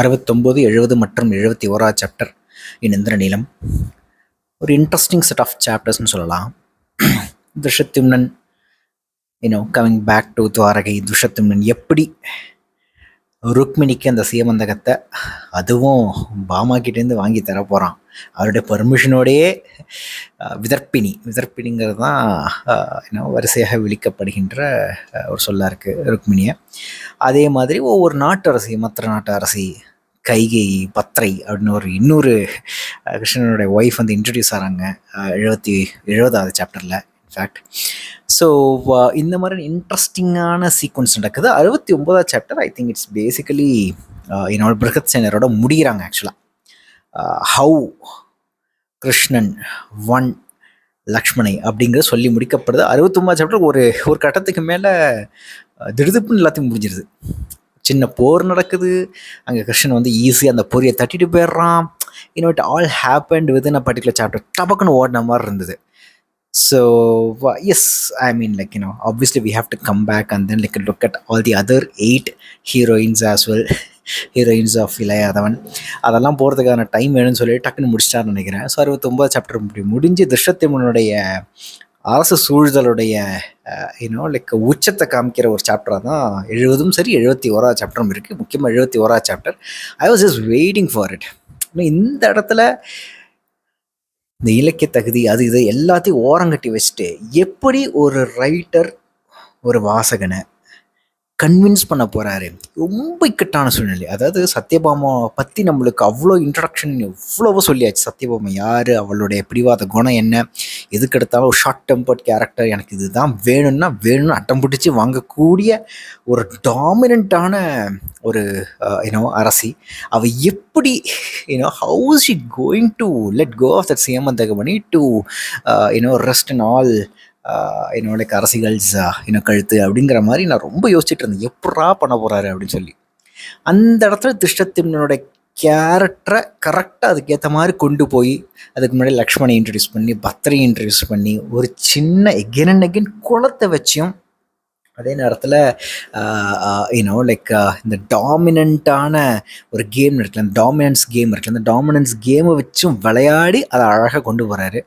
69, 70 மற்றும் 71 சாப்டர் இன் இந்திரநீலம். ஒரு interesting set of சாப்டர்ஸ்னு சொல்லலாம். துஷத்யும்னன் கமிங் பேக் டு துவாரகை. துஷத்யும்னன் எப்படி ருக்மிணிக்கு அந்த சீமந்தகத்தை அதுவும் பாமாக்கிட்டேருந்து வாங்கி தர போகிறான். அவருடைய பர்மிஷனோடையே விதர்ப்பினிங்கிறது தான் வரிசையாக விழிக்கப்படுகின்ற ஒரு சொல்லா இருக்குது ருக்மிணியை. அதே மாதிரி ஒவ்வொரு நாட்டு அரசி, மற்ற நாட்டு அரசி கைகை, பத்ரை அப்படின்னு இன்னொரு கிருஷ்ணனுடைய ஒய்ஃப் இன்ட்ரடியூஸ் ஆகிறாங்க 70வது சாப்டரில் இன்ஃபேக்ட். ஸோ இந்த மாதிரி இன்ட்ரெஸ்டிங்கான சீக்வன்ஸ் நடக்குது. 69வது chapter I think it's basically பிருகத்சேனரோட முடிகிறாங்க. ஆக்சுவலாக ஹவு கிருஷ்ணன் ஒன் லக்ஷ்மணை அப்படிங்கிறது சொல்லி முடிக்கப்படுது. 69வது சாப்டர் ஒரு கட்டத்துக்கு மேலே திடுதுப்புன்னு எல்லாத்தையும் முடிஞ்சிருது. சின்ன போர் நடக்குது, அங்கே கிருஷ்ணன் ஈஸியாக அந்த பொரியை தட்டிட்டு போயிடுறான். It all happened within a particular chapter. டபக்குன்னு ஓடின மாதிரி இருந்தது. So yes, I mean obviously we have to come back and then look at all the other 8 heroines as well. Heroines of Ilaiyadavan. அதெல்லாம் போகிறதுக்கான டைம் வேணும்னு சொல்லி டக்குன்னு முடிச்சிட்டான்னு நினைக்கிறேன். ஸோ 69 சாப்டர் முடிஞ்சு துஷத்யும்னனுடைய அரசு சூழ்தலுடைய உச்சத்தை காமிக்கிற ஒரு சாப்டராக தான் 70ம் சரி 71வது சாப்டரும் இருக்குது. முக்கியமாக 71வது chapter I was just waiting for it. இந்த இடத்துல இந்த இலக்கிய தகுதி அது இது எல்லாத்தையும் ஓரங்கட்டி வச்சுட்டு எப்படி ஒரு ரைட்டர் ஒரு வாசகனை கன்வின்ஸ் பண்ண போகிறாரு. ரொம்ப இக்கட்டான சூழ்நிலை. அதாவது சத்யபாமா பற்றி நம்மளுக்கு அவ்வளோ இன்ட்ரடக்ஷன் எவ்வளவோ சொல்லியாச்சு. சத்யபாமா யார், அவளுடைய பிடிவாத குணம் என்ன, எதுக்கெடுத்தாலும் ஒரு ஷார்ட் டெம்பர்ட் கேரக்டர், எனக்கு இதுதான் வேணும்னு அட்டம் பிடிச்சி வாங்கக்கூடிய ஒரு டாமினண்ட்டான ஒரு அரசி. அவள் எப்படி how is she going to let go of that Syamantakamani to rest and all அரசிகள்ஸ் கழுத்து அப்படிங்கிற மாதிரி நான் ரொம்ப யோசிச்சுட்டு இருந்தேன். எப்படா பண்ண போகிறாரு அப்படின்னு சொல்லி. அந்த இடத்துல துஷத்யும்னனுடைய கேரக்டரை கரெக்டாக அதுக்கேற்ற மாதிரி கொண்டு போய் அதுக்கு முன்னாடி லக்ஷ்மணை இன்ட்ரடியூஸ் பண்ணி பத்ரையை இன்ட்ரடியூஸ் பண்ணி ஒரு சின்ன எகென் அண்ட் எகென் குளத்தை வச்சும் அதே நேரத்தில் இந்த டாமினண்ட்டான ஒரு கேம் இருக்குல்ல, அந்த டாமினன்ஸ் கேம் இருக்குல்ல, அந்த டாமினன்ஸ் கேமை வச்சும் விளையாடி அதை அழகாக கொண்டு போகிறாரு.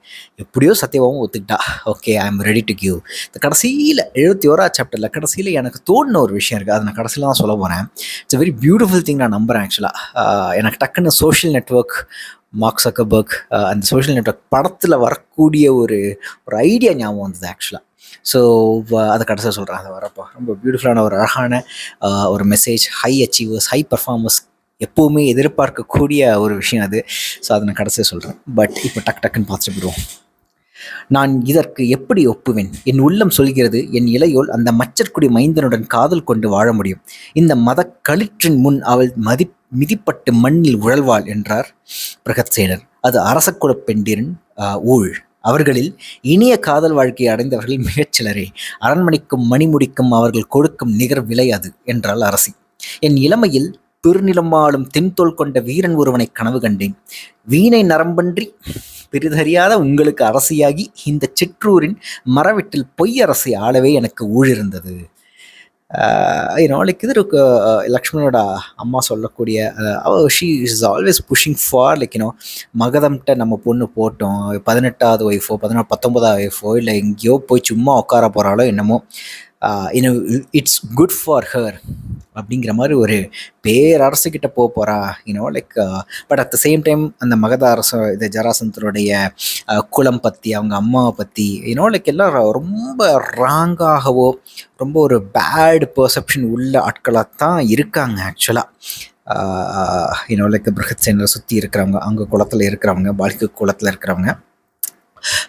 எப்படியோ சத்யபாவும் ஒத்துக்கிட்டா. Okay, I am ready to give. இந்த கடைசியில் 71வது சாப்டரில் கடைசியில் எனக்கு தோணுன ஒரு விஷயம் இருக்குது. அதை நான் கடைசியில் தான் சொல்ல போகிறேன். It's very beautiful thing. நான் நம்புகிறேன். ஆக்சுவலாக எனக்கு டக்குன்னு சோஷியல் நெட்வொர்க், மார்க் ஜக்கர்பர்க், அந்த சோஷியல் நெட்வொர்க் படத்தில் வரக்கூடிய ஒரு ஐடியா ஞாபகம் வந்தது ஆக்சுவலாக. ஸோ அதை கடைசியாக சொல்கிறேன். அதை வரப்போ ரொம்ப பியூட்டிஃபுல்லான ஒரு அழகான ஒரு message. High achievers, high performers எப்போவுமே எதிர்பார்க்கக்கூடிய ஒரு விஷயம் அது. ஸோ அதை நான் கடைசியாக சொல்கிறேன். பட் இப்போ டக்குன்னு பார்த்துட்டு போயிடுவோம். நான் இதற்கு எப்படி ஒப்புவேன்? என் உள்ளம் சொல்கிறது, என் இளையோல் அந்த மச்சற்குடி மைந்தனுடன் காதல் கொண்டு வாழ முடியும். இந்த மத களிற்றின் முன் அவள் மிதிப்பட்டு மண்ணில் உழல்வாள் என்றார் பிரகத்சேனர். அது அரசகுல பெண்டிரின் ஊழ். அவர்களில் இனிய காதல் வாழ்க்கையை அடைந்தவர்கள் மிகச்சிலரே. அரண்மனைக்கும் மணிமுடிக்கும் அவர்கள் கொடுக்கும் நிகர் விலை அது என்றாள் அரசி. என் இளமையில் பெருநிலமாலும் தென்தோல் கொண்ட வீரன் ஒருவனை கனவு கண்டேன். வீணை நரம்பன்றி பெரிதறியாத உங்களுக்கு அரசியாகி இந்த சிற்றூரின் மரவெட்டில் பொய் அரசை ஆளவே எனக்கு ஊழிருந்தது. இது லக்ஷ்மணோட அம்மா சொல்லக்கூடிய she is always pushing for மகதம்கிட்ட நம்ம பொண்ணு போட்டோம், 18வது ஒய்ஃபோ 19வது ஒய்ஃபோ இல்லை எங்கேயோ போய் சும்மா உட்கார போகிறாலோ என்னமோ, இட்ஸ் குட் ஃபார் ஹர் அப்படிங்கிற மாதிரி ஒரு பேரரசுக்கிட்ட போகிறா. But at the same time அந்த மகத அரசு இது ஜராசந்தருடைய குலம் பற்றி, அவங்க அம்மாவை பற்றி எல்லாம் ரொம்ப ராங்காகவோ ரொம்ப ஒரு பேட் பெர்செப்ஷன் உள்ள ஆட்களாக தான் இருக்காங்க ஆக்சுவலாக. பிரகத்சேனரை சுற்றி இருக்கிறவங்க, அவங்க குளத்தில் இருக்கிறவங்க, பாலிக குளத்தில் இருக்கிறவங்க.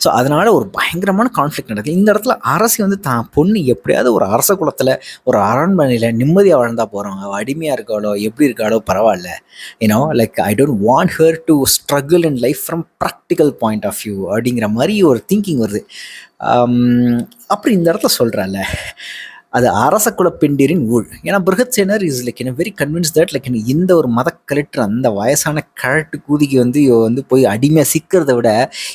ஸோ அதனால் ஒரு பயங்கரமான கான்ஃப்ளிக்ட் நடக்குது. இந்த இடத்துல அரசி தான் பொண்ணு எப்படியாவது ஒரு அரச குலத்தில் ஒரு அரண்மனையில் நிம்மதியாக வாழ்ந்தா போகிறவங்க, அவள் அடிமையாக இருக்காளோ எப்படி இருக்காளோ பரவாயில்ல, I don't want her to struggle in life from practical point of view அப்படிங்கிற மாதிரி ஒரு திங்கிங் வருது. அப்படி இந்த இடத்துல சொல்கிறாள் அது அரச குல பெண்டிரின் ஊழ். ஏன்னா பிரகத்சேனர் இஸ் வெரி கன்வின்ஸ் தட் இந்த ஒரு மத கலெக்டர் அந்த வயசான கழட்டு கூதிக்கு போய் அடிமையாக சிக்கிறத விட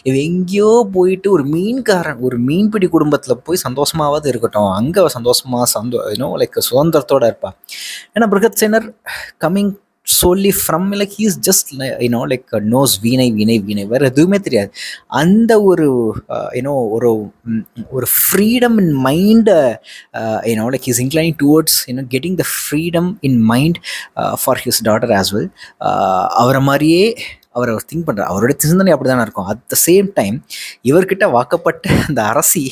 இவ எங்கேயோ போயிட்டு ஒரு மீன்காரன் ஒரு மீன்பிடி குடும்பத்தில் போய் சந்தோஷமாவது இருக்கட்டும், அங்கே சந்தோஷமாக சுதந்திரத்தோடு இருப்பா. ஏன்னா பிரகத்சேனர் coming solely from like he's just like knows வீணை வீணை வீணை வேற எதுவுமே தெரியாது. அந்த ஒரு ஒரு ஒரு freedom in mind, like he's inclining towards getting the freedom in mind for his daughter as well. அவரை மாதிரியே அவர் திங்க் பண்ணுறார். அவருடைய சிந்தனை அப்படி தானே இருக்கும். அட் த சேம் டைம் இவர்கிட்ட வாக்கப்பட்ட அந்த அரசி,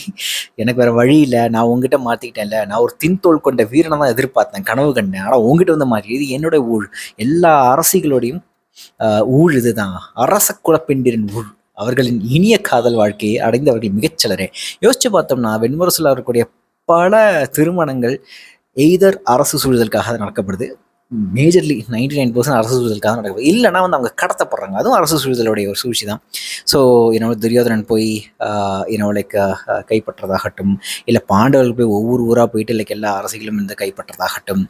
எனக்கு வேறு வழி இல்லை, நான் உங்ககிட்ட மாற்றிக்கிட்டேன்ல, நான் ஒரு தின்தோல் கொண்ட வீரனை தான் எதிர்பார்த்தேன், கனவு கண்டேன், ஆனால் உங்ககிட்ட வந்து மாற்றி, இது என்னோட ஊழ், எல்லா அரசிகளோடையும் ஊழ் இதுதான், அரச குலப்பெண்டிரின் ஊழ், அவர்களின் இனிய காதல் வாழ்க்கையை அடைந்தவர்கள் மிகச்சிலரே. யோசிச்சு பார்த்தோம்னா வெண்முரசில் இருக்கக்கூடிய பல திருமணங்கள் எய்தர் அரசு சூழலுக்காக நடக்கப்படுது, மேஜர்லி 99% அரசு சூழலுக்காக நடக்குது, இல்லைனா வந்து அவங்க கடத்தப்படுறாங்க, அதுவும் அரசு சூழலுடைய ஒரு சூழ்ச்சி தான். ஸோ துரியோதனன் போய் லைக் கைப்பற்றதாகட்டும், இல்லை பாண்டவர்கள் போய் ஒவ்வொரு ஊராக போயிட்டு லைக் எல்லா அரசிகளும் இந்த கைப்பற்றதாகட்டும்,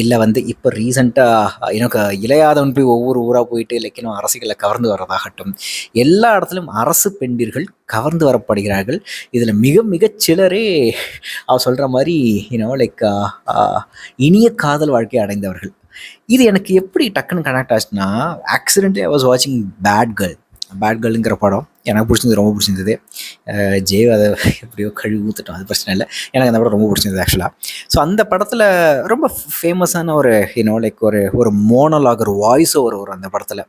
இல்லை வந்து இப்போ ரீசெண்டாக இளையாதவன் போய் ஒவ்வொரு ஊராக போயிட்டு லைக் அரசிகளை கவர்ந்து வர்றதாகட்டும், எல்லா இடத்துலையும் அரசு பெண்டிர்கள் கவர்ந்து வரப்படுகிறார்கள். இதில் மிக மிகச் சிலரே அவர் சொல்கிற மாதிரி லைக் இனிய காதல் வாழ்க்கையை அடைந்தவர்கள். இது எனக்கு எப்படி டக்குன்னு கனெக்ட் ஆச்சுன்னா, ஆக்சிடென்ட்லி ஐ வாஸ் வாட்சிங் பேட் கேர்ளுங்கிற படம். எனக்கு பிடிச்சிருந்தது, ரொம்ப பிடிச்சிருந்தது. ஜெய் அதை எப்படியோ கழுவி ஊற்றுட்டோம், அது பிரச்சனை இல்லை. எனக்கு அந்த படம் ரொம்ப பிடிச்சிருந்தது ஆக்சுவலாக. ஸோ அந்த படத்தில் ரொம்ப ஃபேமஸான ஒரு லைக் ஒரு மோனோலாக், ஒரு வாய்ஸ் ஓவர் வரும் அந்த படத்தில்.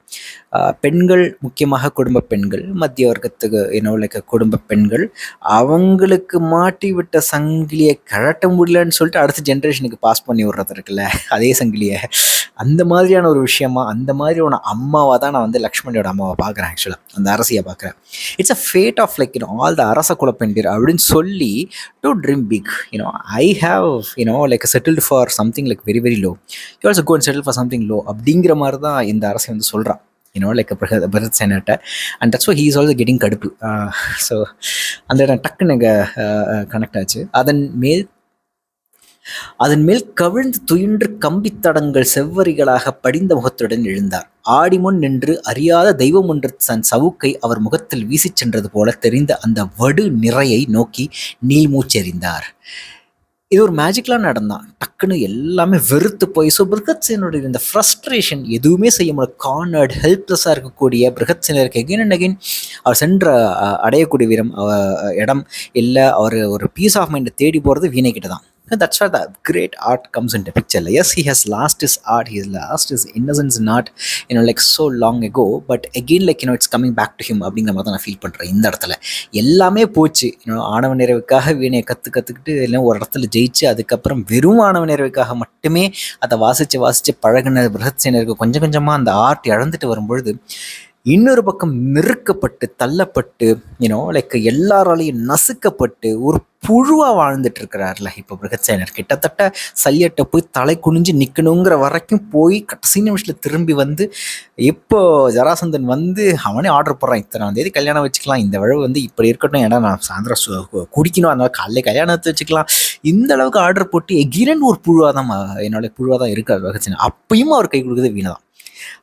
பெண்கள், முக்கியமாக குடும்ப பெண்கள், மத்திய வர்க்கத்துக்கு லைக் குடும்ப பெண்கள், அவங்களுக்கு மாட்டி விட்ட சங்கிலியை கழட்ட முடியலன்னு சொல்லிட்டு அடுத்த ஜென்ரேஷனுக்கு பாஸ் பண்ணி விடுறது இருக்குல்ல, அதே சங்கிலியை, அந்த மாதிரியான ஒரு விஷயமா, அந்த மாதிரியான அம்மாவாக தான் நான் வந்து லக்ஷ்மணியோட அம்மாவை பார்க்குறேன். ஆக்சுவலாக அந்த அரசியை பார்க்குறேன். It's a fad of like all the அரச குலப்பெண்டிர் அப்படின்னு சொல்லி to dream big. I have like settled for something like very very low, you also go and settle for something low அப்படிங்கிற மாதிரி தான் இந்த அரசை வந்து சொல்கிறான் லைக் பரத் சேனர்கிட்ட. And that's why he is also getting கடுப்பு. ஸோ அந்த இடம் டக்குன்னு எனக்கு கனெக்ட் ஆச்சு. அதன் மேல் கவிழ்ந்து துயின்று கம்பித்தடங்கள் செவ்வரிகளாக படிந்த முகத்துடன் எழுந்தார். ஆடிமுன் நின்று அறியாத தெய்வம் ஒன்று தன் சவுக்கை அவர் முகத்தில் வீசிச் சென்றது போல தெரிந்த அந்த வடு நிறையை நோக்கி நீள்மூச்செறிந்தார். இது ஒரு மேஜிக்கலாக நடந்தான். டக்குன்னு எல்லாமே வெறுத்து போய், ஸோ பிருகத்சேனோட இந்த ஃப்ரஸ்ட்ரேஷன், எதுவுமே செய்ய முடியாது, கார்னர்ட், ஹெல்ப்லெஸ்ஸாக இருக்கக்கூடிய பிருகத்சேனருக்கு எகைன் அண்ட் அகைன் அவர் சென்ற அடையக்கூடிய இடம் இல்லை, அவர் ஒரு பீஸ் ஆஃப் மைண்டை தேடி போகிறது வீணை கிட்ட தான். That's where the great art comes into picture. Yes, he has lost his art, he has lost his innocence in art, like so long ago, but again like it's coming back to him அப்படிங்கிற மாதிரி தான் நான் feel பண்ணுறேன். இந்த இடத்துல எல்லாமே போச்சு. ஆணவ நிறைவுக்காக வீணையை கற்றுக்கிட்டு இல்லை ஒரு இடத்துல ஜெயிச்சு, அதுக்கப்புறம் வெறும் ஆணவ நிறைவுக்காக மட்டுமே அதை வாசித்து பழகின பிருகத்சேனருக்கு கொஞ்சம் கொஞ்சமாக அந்த ஆர்ட் இழந்துட்டு வரும்பொழுது, இன்னொரு பக்கம் நெருக்கப்பட்டு தள்ளப்பட்டு லைக் எல்லாராலையும் நசுக்கப்பட்டு ஒரு புழுவாக வாழ்ந்துட்டு இருக்கிறார்ல இப்போ பிருகத்சேனர். கிட்டத்தட்ட சல்லியட்டை போய் தலை குனிஞ்சு நிற்கணுங்கிற வரைக்கும் போய் கடைசி நிமிஷத்தில் திரும்பி வந்து, இப்போ ஜராசந்தன் வந்து அவனே ஆர்டர் போடுறான், இத்தனாம் தேதி கல்யாணம் வச்சுக்கலாம், இந்த வழவு வந்து இப்படி இருக்கட்டும், ஏன்னா நான் சாயந்தரம் குடிக்கணும், அதனால காலையில கல்யாணத்தை வச்சுக்கலாம், இந்த அளவுக்கு ஆர்டர் போட்டு எகிரன் ஒரு புழுவாக தான் இருக்கார் பிருகத்சேனர். அப்பயும் அவர் கை கொடுக்குறது வீணதான்.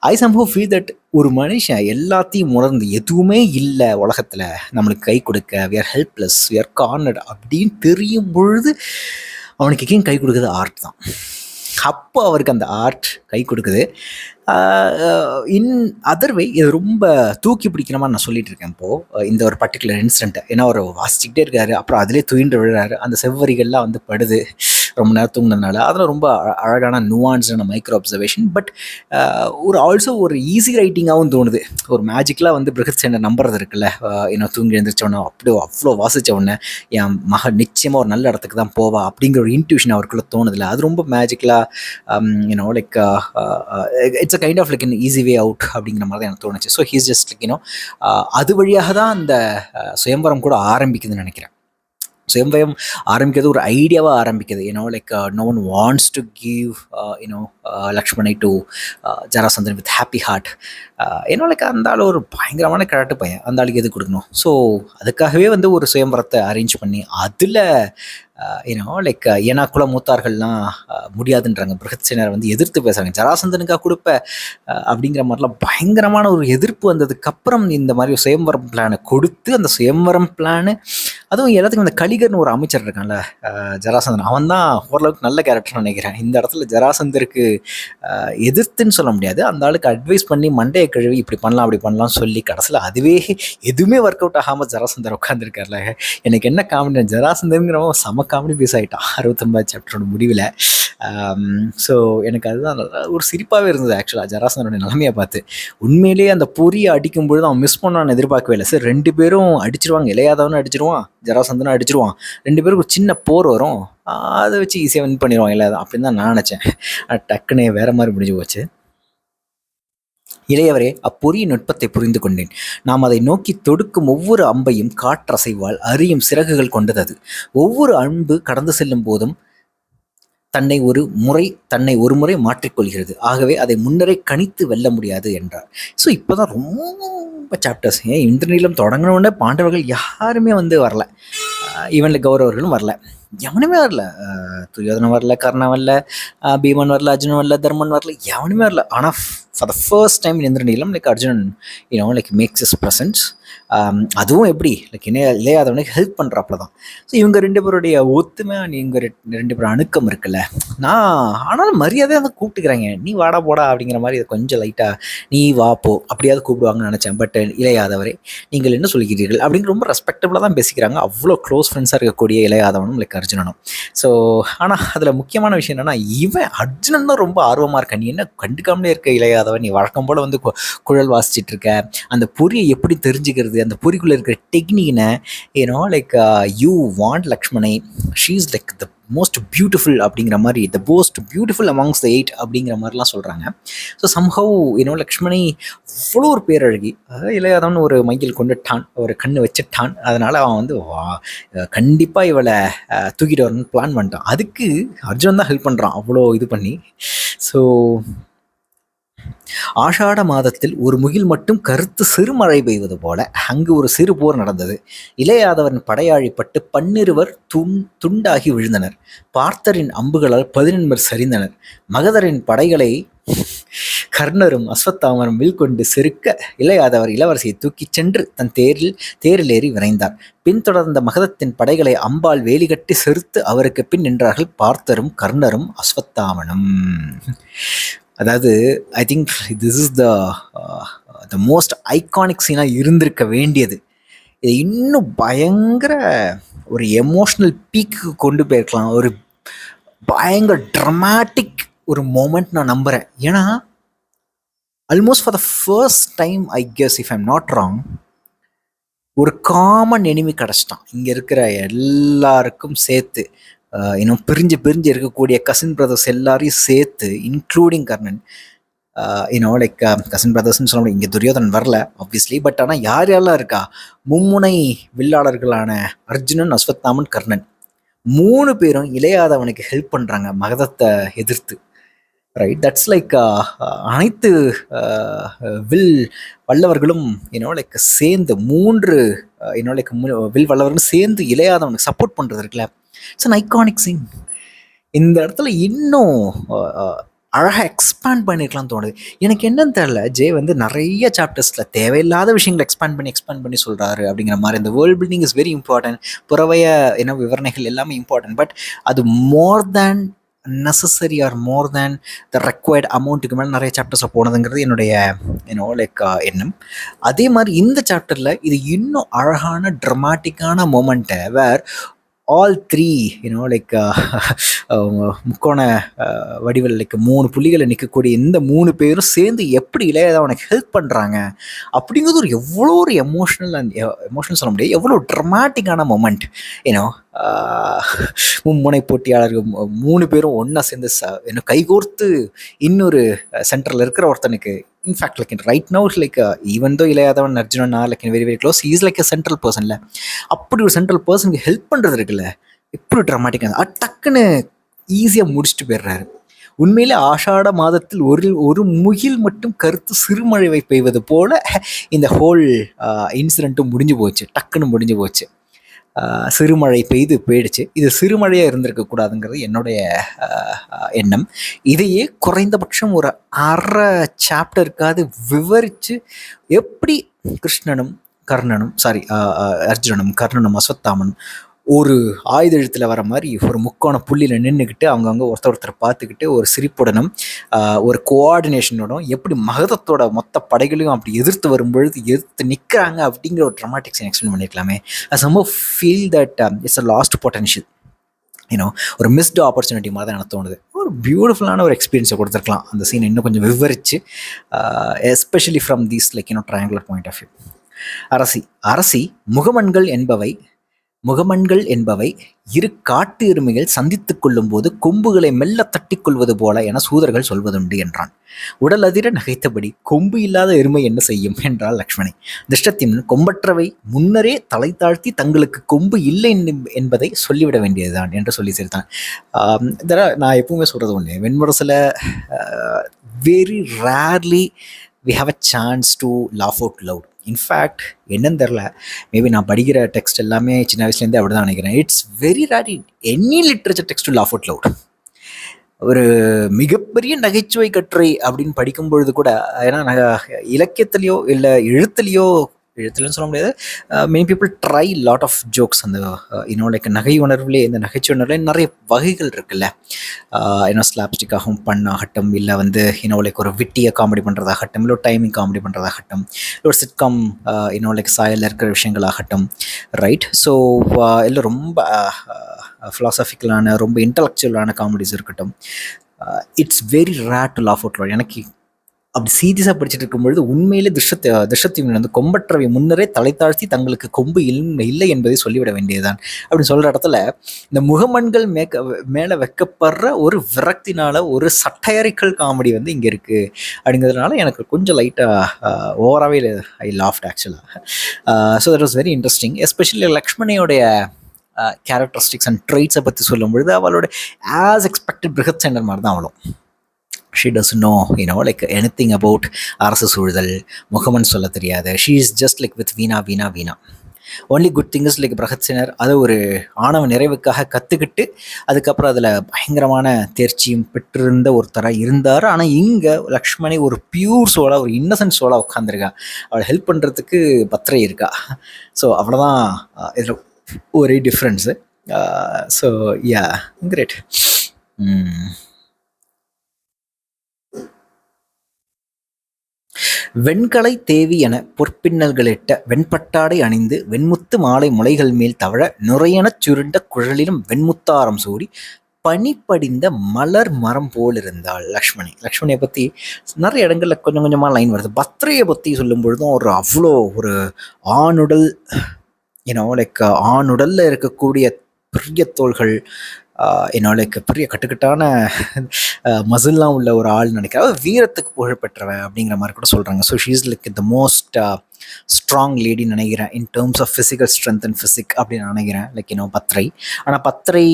ஐ சம்ஹவ் ஃபீல் தட் ஒரு மனுஷன் எல்லாத்தையும் உணர்ந்து எதுவுமே இல்லை உலகத்தில் நம்மளுக்கு கை கொடுக்க, we are helpless, we are cornered அப்படின்னு தெரியும் பொழுது அவனுக்கு எங்கேயும் கை கொடுக்குறது ஆர்ட் தான். அப்போ அவருக்கு அந்த ஆர்ட் கை கொடுக்குது. இன் அதர் வே இது ரொம்ப தூக்கி பிடிக்கிற மாதிரி நான் சொல்லிட்டு இருக்கேன் இப்போது இந்த ஒரு பர்டிகுலர் இன்சிடென்ட்டை. ஏன்னா அவர் வாசிச்சுக்கிட்டே இருக்காரு, அப்புறம் அதிலே துயின்று விழுறாரு, அந்த செவ்வரிகள்லாம் வந்து படுது ரொம்ப நேரம் தூங்கினதுனால. அதெல்லாம் ரொம்ப அழகான நுவான்ஸான மைக்ரோ அப்சர்வேஷன். பட் ஒரு ஆல்சோ ஒரு ஈஸி ரைட்டிங்காகவும் தோணுது. ஒரு மேஜிக்கலாக வந்து பிருகத்சேனர் நம்புறது இருக்குல்ல, தூங்கி எழுந்திரிச்சோன்னே அப்படியே அவ்வளோ வாசித்தவொடனே என் மக நிச்சயமாக ஒரு நல்ல இடத்துக்கு தான் போவா அப்படிங்கிற ஒரு இன்ட்யூஷன் அவருக்குள்ளே தோணுதில்ல. அது ரொம்ப மேஜிக்கலாக like it's a kind of like an easy way out அப்படிங்கிற மாதிரி தான் எனக்கு தோணுச்சு. ஸோ ஹீஸ் ஜஸ்ட் லைக் அது வழியாக தான் அந்த சுயம்பரம் கூட ஆரம்பிக்குதுன்னு நினைக்கிறேன். சுயம்பரம் ஆரம்பிக்கிறது ஒரு ஐடியாவாக ஆரம்பிக்குது. Like no one wants to give லக்ஷ்மணை to Jarasandhan with happy heart. Like அந்த ஆள் ஒரு பயங்கரமான கிழட்டு பையன், அந்த ஆளுக்கு எது கொடுக்கணும்? ஸோ அதுக்காகவே வந்து ஒரு சுயம்பரத்தை அரேஞ்ச் பண்ணி அதில் லைக் ஏன்னா குல மூத்தார்கள்லாம் முடியாதுன்றாங்க, பிருகத்சேனர் வந்து எதிர்த்து பேசுகிறாங்க, ஜராசந்தனுக்காக கொடுப்ப அப்படிங்கிற மாதிரிலாம் பயங்கரமான ஒரு எதிர்ப்பு வந்ததுக்கப்புறம் இந்த மாதிரி சுயம்பரம் பிளானை கொடுத்து, அந்த சுயம்பரம் பிளானு அதுவும் எல்லாத்துக்கும் அந்த கலிகர்னு ஒரு அமைச்சர் இருக்கான்ல, ஜராசந்தன், அவன் தான் ஓரளவுக்கு நல்ல கேரக்டர்னு நினைக்கிறேன். இந்த இடத்துல ஜராசந்தருக்கு எதிர்த்துன்னு சொல்ல முடியாது, அந்த ஆளுக்கு அட்வைஸ் பண்ணி மண்டையை கழுவி இப்படி பண்ணலாம் அப்படி பண்ணலாம் சொல்லி கடைசியில் அதுவே எதுவுமே ஒர்க் அவுட் ஆகாமல் ஜராசந்தர் உட்காந்துருக்கார்ல. எனக்கு என்ன காமெடி, ஜராசந்தருங்கிறவன் செம காமெடி பீஸ் ஆகிட்டான் 69 சாப்டரோட முடிவில். ஸோ எனக்கு அதுதான் ஒரு சிரிப்பாகவே இருந்தது ஆக்சுவலாக ஜராசந்தனுடைய நிலைமையை பார்த்து. உண்மையிலேயே அந்த பொரியை அடிக்கும்பொழுது அவன் மிஸ் பண்ணான்னு எதிர்பார்க்கவே இல்லை. சார் 2 பேரும் அடிச்சிருவாங்க, இளையாதவனும் அடிச்சிருவான், ஜராசந்தனும் அடிச்சிருவான், 2 பேருக்கு ஒரு சின்ன போர் வரும், அதை வச்சு ஈஸியாக வின் பண்ணிடுவான் இளையாதான் அப்படின்னு தான் நான் நினச்சேன். டக்குன்னு வேற மாதிரி முடிஞ்சு போச்சு. இளையவரே, அப்பொறியின் நுட்பத்தை புரிந்து கொண்டேன். நாம் அதை நோக்கி தொடுக்கும் ஒவ்வொரு அம்பையும் காற்றசைவால் அறியும் சிறகுகள் கொண்டது அது. ஒவ்வொரு அம்பு கடந்து செல்லும் போதும் தன்னை ஒரு முறை மாற்றிக்கொள்கிறது. ஆகவே அதை முன்னரே கணித்து வெல்ல முடியாது என்றார். ஸோ இப்போதான் ரொம்ப சாப்டர்ஸ், ஏன் இந்திரநீலம் தொடங்கினோடனே பாண்டவர்கள் யாருமே வரல, ஈவன்ல கௌரவர்களும் வரல, எவனுமே வரல. துரியோதனன் வரல, கர்ணன் வரல, பீமன் வரல, அர்ஜுனன் வரல, தர்மன் வரல, எவனுமே வரல. ஆனால் for the first time in Indraneelam Arjunan makes his presence. அதுவும் எப்படி இளையாதவனுக்கு ஹெல்ப் பண்ணுறாப்புல தான். ஸோ இவங்க 2 பேருடைய ஒத்துமை, இவங்க 2 பேரும் அணுக்கம் இருக்குல்ல, நான் ஆனாலும் மரியாதையாக வந்து கூப்பிட்டுக்கிறாங்க, நீ வாடா போடா அப்படிங்கிற மாதிரி கொஞ்சம் லைட்டாக நீ வா போ அப்படியாவது கூப்பிடுவாங்கன்னு நினச்சேன். பட் இளையாதவரே நீங்கள் என்ன சொல்லிக்கிறீர்கள் அப்படிங்கிற ரொம்ப ரெஸ்பெக்டபுளாக தான் பேசிக்கிறாங்க. அவ்வளோ க்ளோஸ் ஃப்ரெண்ட்ஸாக இருக்கக்கூடிய இளையாதவனும் அர்ஜுனனும். ஸோ ஆனால் அதில் முக்கியமான விஷயம் என்னென்னா, இவன் அர்ஜுனன் தான் ரொம்ப ஆர்வமாக இருக்க, நீ என்ன கண்டுக்காமலே இருக்க இளையாதவன், நீ வழக்கம் போல் குழல் வாசிச்சுட்டு இருக்க, அந்த பொரியை எப்படி தெரிஞ்சுக்கிறது, அந்த பொறிக்குள்ளே இருக்கிற டெக்னிக்னை யூ வாண்ட் லக்ஷ்மணை, she is the most beautiful அப்படிங்கிற மாதிரி, the most beautiful amongst the 8 அப்படிங்கிற மாதிரிலாம் சொல்கிறாங்க. ஸோ சம்ஹவ் லக்ஷ்மணி அவ்வளோ ஒரு பேரழகி, இளையாதவன் ஒரு மையில் கொண்டுட்டான், ஒரு கண்ணு வச்சுட்டான், அதனால் அவன் கண்டிப்பாக இவளை தூக்கிட்டு வரணும்னு பிளான் பண்ணிட்டான். அதுக்கு அர்ஜுனன் தான் ஹெல்ப் பண்ணுறான் அவ்வளோ இது பண்ணி. ஸோ ஆஷாட மாதத்தில் ஒரு முகில் மட்டும் கருத்து சிறுமழை பெய்வது போல அங்கு ஒரு சிறு போர் நடந்தது. இளையாதவன் படையாழிப்பட்டு 12 துண்டாகி விழுந்தனர். பார்த்தரின் அம்புகளால் 11 சரிந்தனர். மகதரின் படைகளை கர்ணரும் அஸ்வத்தாமரும் வில் கொண்டு செருக்க இளையாதவர் இளவரசியை தூக்கிச் சென்று தன் தேரில் ஏறி விரைந்தார். பின்தொடர்ந்த மகதத்தின் படைகளை அம்பால் வேலிகட்டி செருத்து அவருக்கு பின் நின்றார்கள் பார்த்தரும் கர்ணரும் அஸ்வத்தாமனும். அதாவது I think this is the most iconic சீனாக இருந்திருக்க வேண்டியது. இது இன்னும் பயங்கர ஒரு எமோஷ்னல் பீக்கு கொண்டு போயிருக்கலாம், ஒரு பயங்கர ட்ரமாட்டிக் ஒரு மோமெண்ட் நான் நம்புகிறேன். ஏன்னா almost for the first time I guess, if I'm not wrong, ஒரு காமன் எனிமி கிடச்சிட்டான். இங்கே இருக்கிற எல்லாருக்கும் சேர்த்து, இன்னும் பிரிஞ்சு இருக்கக்கூடிய கசின் பிரதர்ஸ் எல்லாரையும் சேர்த்து, இன்க்ளூடிங் கர்ணன், கசின் பிரதர்ஸ்ன்னு சொல்ல முடியும். இங்கே துரியோதனன் வரல ஆப்வியஸ்லி, பட் ஆனால் யார் யாரெல்லாம் இருக்கா, மும்முனை வில்லாளர்களான அர்ஜுனன், அஸ்வத்தாமன், கர்ணன் 3 பேரும் இளையாதவனுக்கு ஹெல்ப் பண்ணுறாங்க மகதத்தை எதிர்த்து. ரைட், தட்ஸ் அனைத்து வில் வல்லவர்களும் சேர்ந்து 3 வில் வல்லவர்களும் சேர்ந்து இளையாதவனுக்கு சப்போர்ட் பண்ணுறது இருக்குல்ல, இட்ஸ் அன் ஐகானிக் சீன். இந்த இடத்துல இன்னும் அழகாக எக்ஸ்பேண்ட் பண்ணிருக்கலாம் தோணுது. எனக்கு என்னன்னு தெரில, ஜே நிறைய சாப்டர்ஸில் தேவையில்லாத விஷயங்களை எக்ஸ்பேண்ட் பண்ணி சொல்கிறாரு அப்படிங்கிற மாதிரி. இந்த world building is very important, புறவைய விவரணைகள் எல்லாமே இம்பார்ட்டன்ட், பட் அது more than necessary or more than the required அமௌண்ட்டுக்கு மேலே நிறைய சாப்டர்ஸில் போனதுங்கிறது என்னுடைய எண்ணம். அதே மாதிரி இந்த சாப்டரில் இது இன்னும் அழகான ட்ரமாட்டிக்கான மொமெண்ட்டை வேர் ஆல் 3 முக்கோண வடிவில் 3 புள்ளிகளை நிற்கக்கூடிய இந்த 3 பேரும் சேர்ந்து எப்படி இளையாதவனுக்கு ஹெல்ப் பண்ணுறாங்க அப்படிங்கிறது ஒரு எவ்வளோ ஒரு எமோஷனல் சொல்ல முடியாது, எவ்வளோ ட்ரமாட்டிக்கான மொமெண்ட். மும்முனை போட்டியாளர்கள் 3 பேரும் ஒன்றா சேர்ந்து கைகோர்த்து இன்னொரு சென்டரில் இருக்கிற ஒருத்தனுக்கு, in fact right now even though Ilaiyadavan Arjunan are very very close, is a central பர்சன்ல, அப்படி ஒரு சென்ட்ரல் பர்சனுக்கு ஹெல்ப் பண்ணுறது இருக்குல்ல, எப்படி ட்ராமாட்டிக்காக டக்குன்னு ஈஸியாக முடிச்சுட்டு போயிடுறாரு. உண்மையிலே ஆஷாட மாதத்தில் ஒரு முகில் மட்டும் கருத்து சிறுமழை பெய்வது போல இந்த ஹோல் இன்சிடென்ட்டும் முடிஞ்சு போச்சு, டக்குன்னு முடிஞ்சு போச்சு. சிறுமழை போயிடுச்சு. இது சிறுமழையாக இருந்திருக்கக்கூடாதுங்கிறது என்னுடைய எண்ணம். இதையே குறைந்தபட்சம் ஒரு அரை சாப்டருக்காவது விவரித்து எப்படி கிருஷ்ணனும் கர்ணனும் அர்ஜுனனும் கர்ணனும் அஸ்வத்தாமனும் ஒரு ஆயுத எழுத்துல வர மாதிரி ஒரு முக்கோண புள்ளியில் நின்றுக்கிட்டு அவங்கவுங்க ஒருத்தர் பார்த்துக்கிட்டு ஒரு சிரிப்புடனும் ஒரு கோஆர்டினேஷனுடன் எப்படி மகதத்தோட மொத்த படைகளையும் அப்படி எதிர்த்து வரும்பொழுது எதிர்த்து நிற்கிறாங்க அப்படிங்கிற ஒரு ட்ரமாட்டிக் சீன் எக்ஸ்பிளைன் பண்ணியிருக்கலாமே. ரொம்ப feel that it's a lost potential, ஒரு மிஸ்டு ஆப்பர்ச்சுனிட்டி மாதிரி தான் எனக்கு தோணுது. ஒரு பியூட்டிஃபுல்லான ஒரு எக்ஸ்பீரியன்ஸை கொடுத்துருக்கலாம் அந்த சீன் இன்னும் கொஞ்சம் விவரித்து, especially from these triangular point of view. அரசி முகமன்கள் என்பவை இரு காட்டு எருமைகள் சந்தித்துக் கொள்ளும் போது கொம்புகளை மெல்ல தட்டிக் கொள்வது போல என சூதர்கள் சொல்வதுண்டு என்றான். உடல் அதிர நகைத்தபடி கொம்பு இல்லாத எருமை என்ன செய்யும் என்றாள் லக்ஷ்மணி. திருஷ்டத்யும்னன் கொம்பற்றவை முன்னரே தலை தாழ்த்தி தங்களுக்கு கொம்பு இல்லை என்பதை சொல்லிவிட வேண்டியதுதான் என்று சொல்லி சேர்த்தான். நான் எப்பவுமே சொல்றது ஒன்று, வெண்முரசில் very rarely we have a chance to laugh out loud. In fact என்னன்னு தெரில, மேபி நான் படிக்கிற டெக்ஸ்ட் எல்லாமே சின்ன வயசுலேருந்தே அப்படி தான் நினைக்கிறேன். It's very rare in any literature text to laugh out loud. ஒரு மிகப்பெரிய நகைச்சுவை கட்டுரை அப்படின்னு படிக்கும்பொழுது கூட, ஏன்னா இலக்கியத்துலேயோ இல்லை எழுத்துலன்னு சொல்ல முடியாது, many people try lot of jokes. அந்த லைக் நகை உணர்வுலேயே, இந்த நகைச்சுவை உணர்வுலேயே நிறைய வகைகள் இருக்குல்ல. ஸ்லாப்ஸ்டிக்காகவும் பண்ணாகட்டும், இல்லை லைக் ஒரு விட்டியை காமெடி பண்ணுறதாகட்டும், இல்லை ஒரு டைமிங் காமெடி பண்ணுறதாகட்டும், ஒரு சிட்காம் லைக் சாயலில் இருக்கிற விஷயங்களாகட்டும், ரைட். ஸோ இல்லை ரொம்ப ஃபிலாசபிக்கலான ரொம்ப இன்டலெக்சுவலான காமெடிஸ் இருக்கட்டும், it's very rare to laugh out. எனக்கு அப்படி சீரியஸாக படிச்சுட்டு இருக்கும்பொழுது உண்மையிலே திருஷ்டத்யும்னன் கொம்பற்றவை முன்னரே தலை தாழ்த்தி தங்களுக்கு கொம்பு இல்லை என்பதை சொல்லிவிட வேண்டியதுதான் அப்படின்னு சொல்கிற இடத்துல இந்த முகமன்கள் மேலே வைக்கப்படுற ஒரு விரக்தினால ஒரு சட்டையரிக்கல் காமெடி இங்கே இருக்குது அப்படிங்கிறதுனால எனக்கு கொஞ்சம் லைட்டாக ஓவராகவே ஐ லாஃப்ட் ஆக்சுவலாக. So that was very interesting. Especially லக்ஷ்மணியோடைய கேரக்டரிஸ்டிக்ஸ் அண்ட் ட்ரைட்ஸை பற்றி சொல்லும் பொழுது அவளோட ஆஸ் எக்ஸ்பெக்டட் பிருகத்சேனர் மாதிரி தான் அவளும். She doesn't know, like anything about அரசு சூழ்தல், முகமன் சொல்ல தெரியாது. She is just like with Veena. Only good thing is like Brihatsenar அதை ஒரு ஆணவ நிறைவுக்காக கற்றுக்கிட்டு அதுக்கப்புறம் அதில் பயங்கரமான தேர்ச்சியும் பெற்றிருந்த ஒருத்தராக இருந்தார். ஆனால் இங்கே லக்ஷ்மணி ஒரு பியூர் சோலாக, ஒரு இன்னசென்ட் சோலாக உட்காந்துருக்கா. அவளை ஹெல்ப் பண்ணுறதுக்கு பத்திரை இருக்கா. ஸோ அவ்வளோதான் இதில் ஒரே டிஃப்ரென்ஸு. So yeah, great. வெண்கலை தேவி என பொற்பின்னல்களிட்ட வெண்பட்டாடை அணிந்து வெண்முத்து மாலை முளைகள் மேல் தவழ நுரையெனச் சுருண்ட குழலிலும் வெண்முத்தாரம் சூடி பனிப்படிந்த மலர் மரம் போல் இருந்தாள் லக்ஷ்மணியை பற்றி நிறைய இடங்களில் கொஞ்சம் கொஞ்சமாக லைன் வருது. பத்ரையை பற்றி சொல்லும் பொழுதும் ஒரு அவ்வளோ ஒரு ஆணுடல், லைக் ஆணுடலில் இருக்கக்கூடிய பெரிய தோள்கள், லைக் பெரிய கட்டுக்கட்டான மசில்லாம் உள்ள ஒரு ஆள் நினைக்கிறேன். வீரத்துக்கு புகழ்பெற்றவன் அப்படிங்கிற மாதிரி கூட சொல்கிறாங்க. So she is like the most strong லேடின்னு நினைக்கிறேன் in terms of physical strength and physique அப்படின்னு நினைக்கிறேன். லைக் பத்ரை. ஆனால் பத்ரை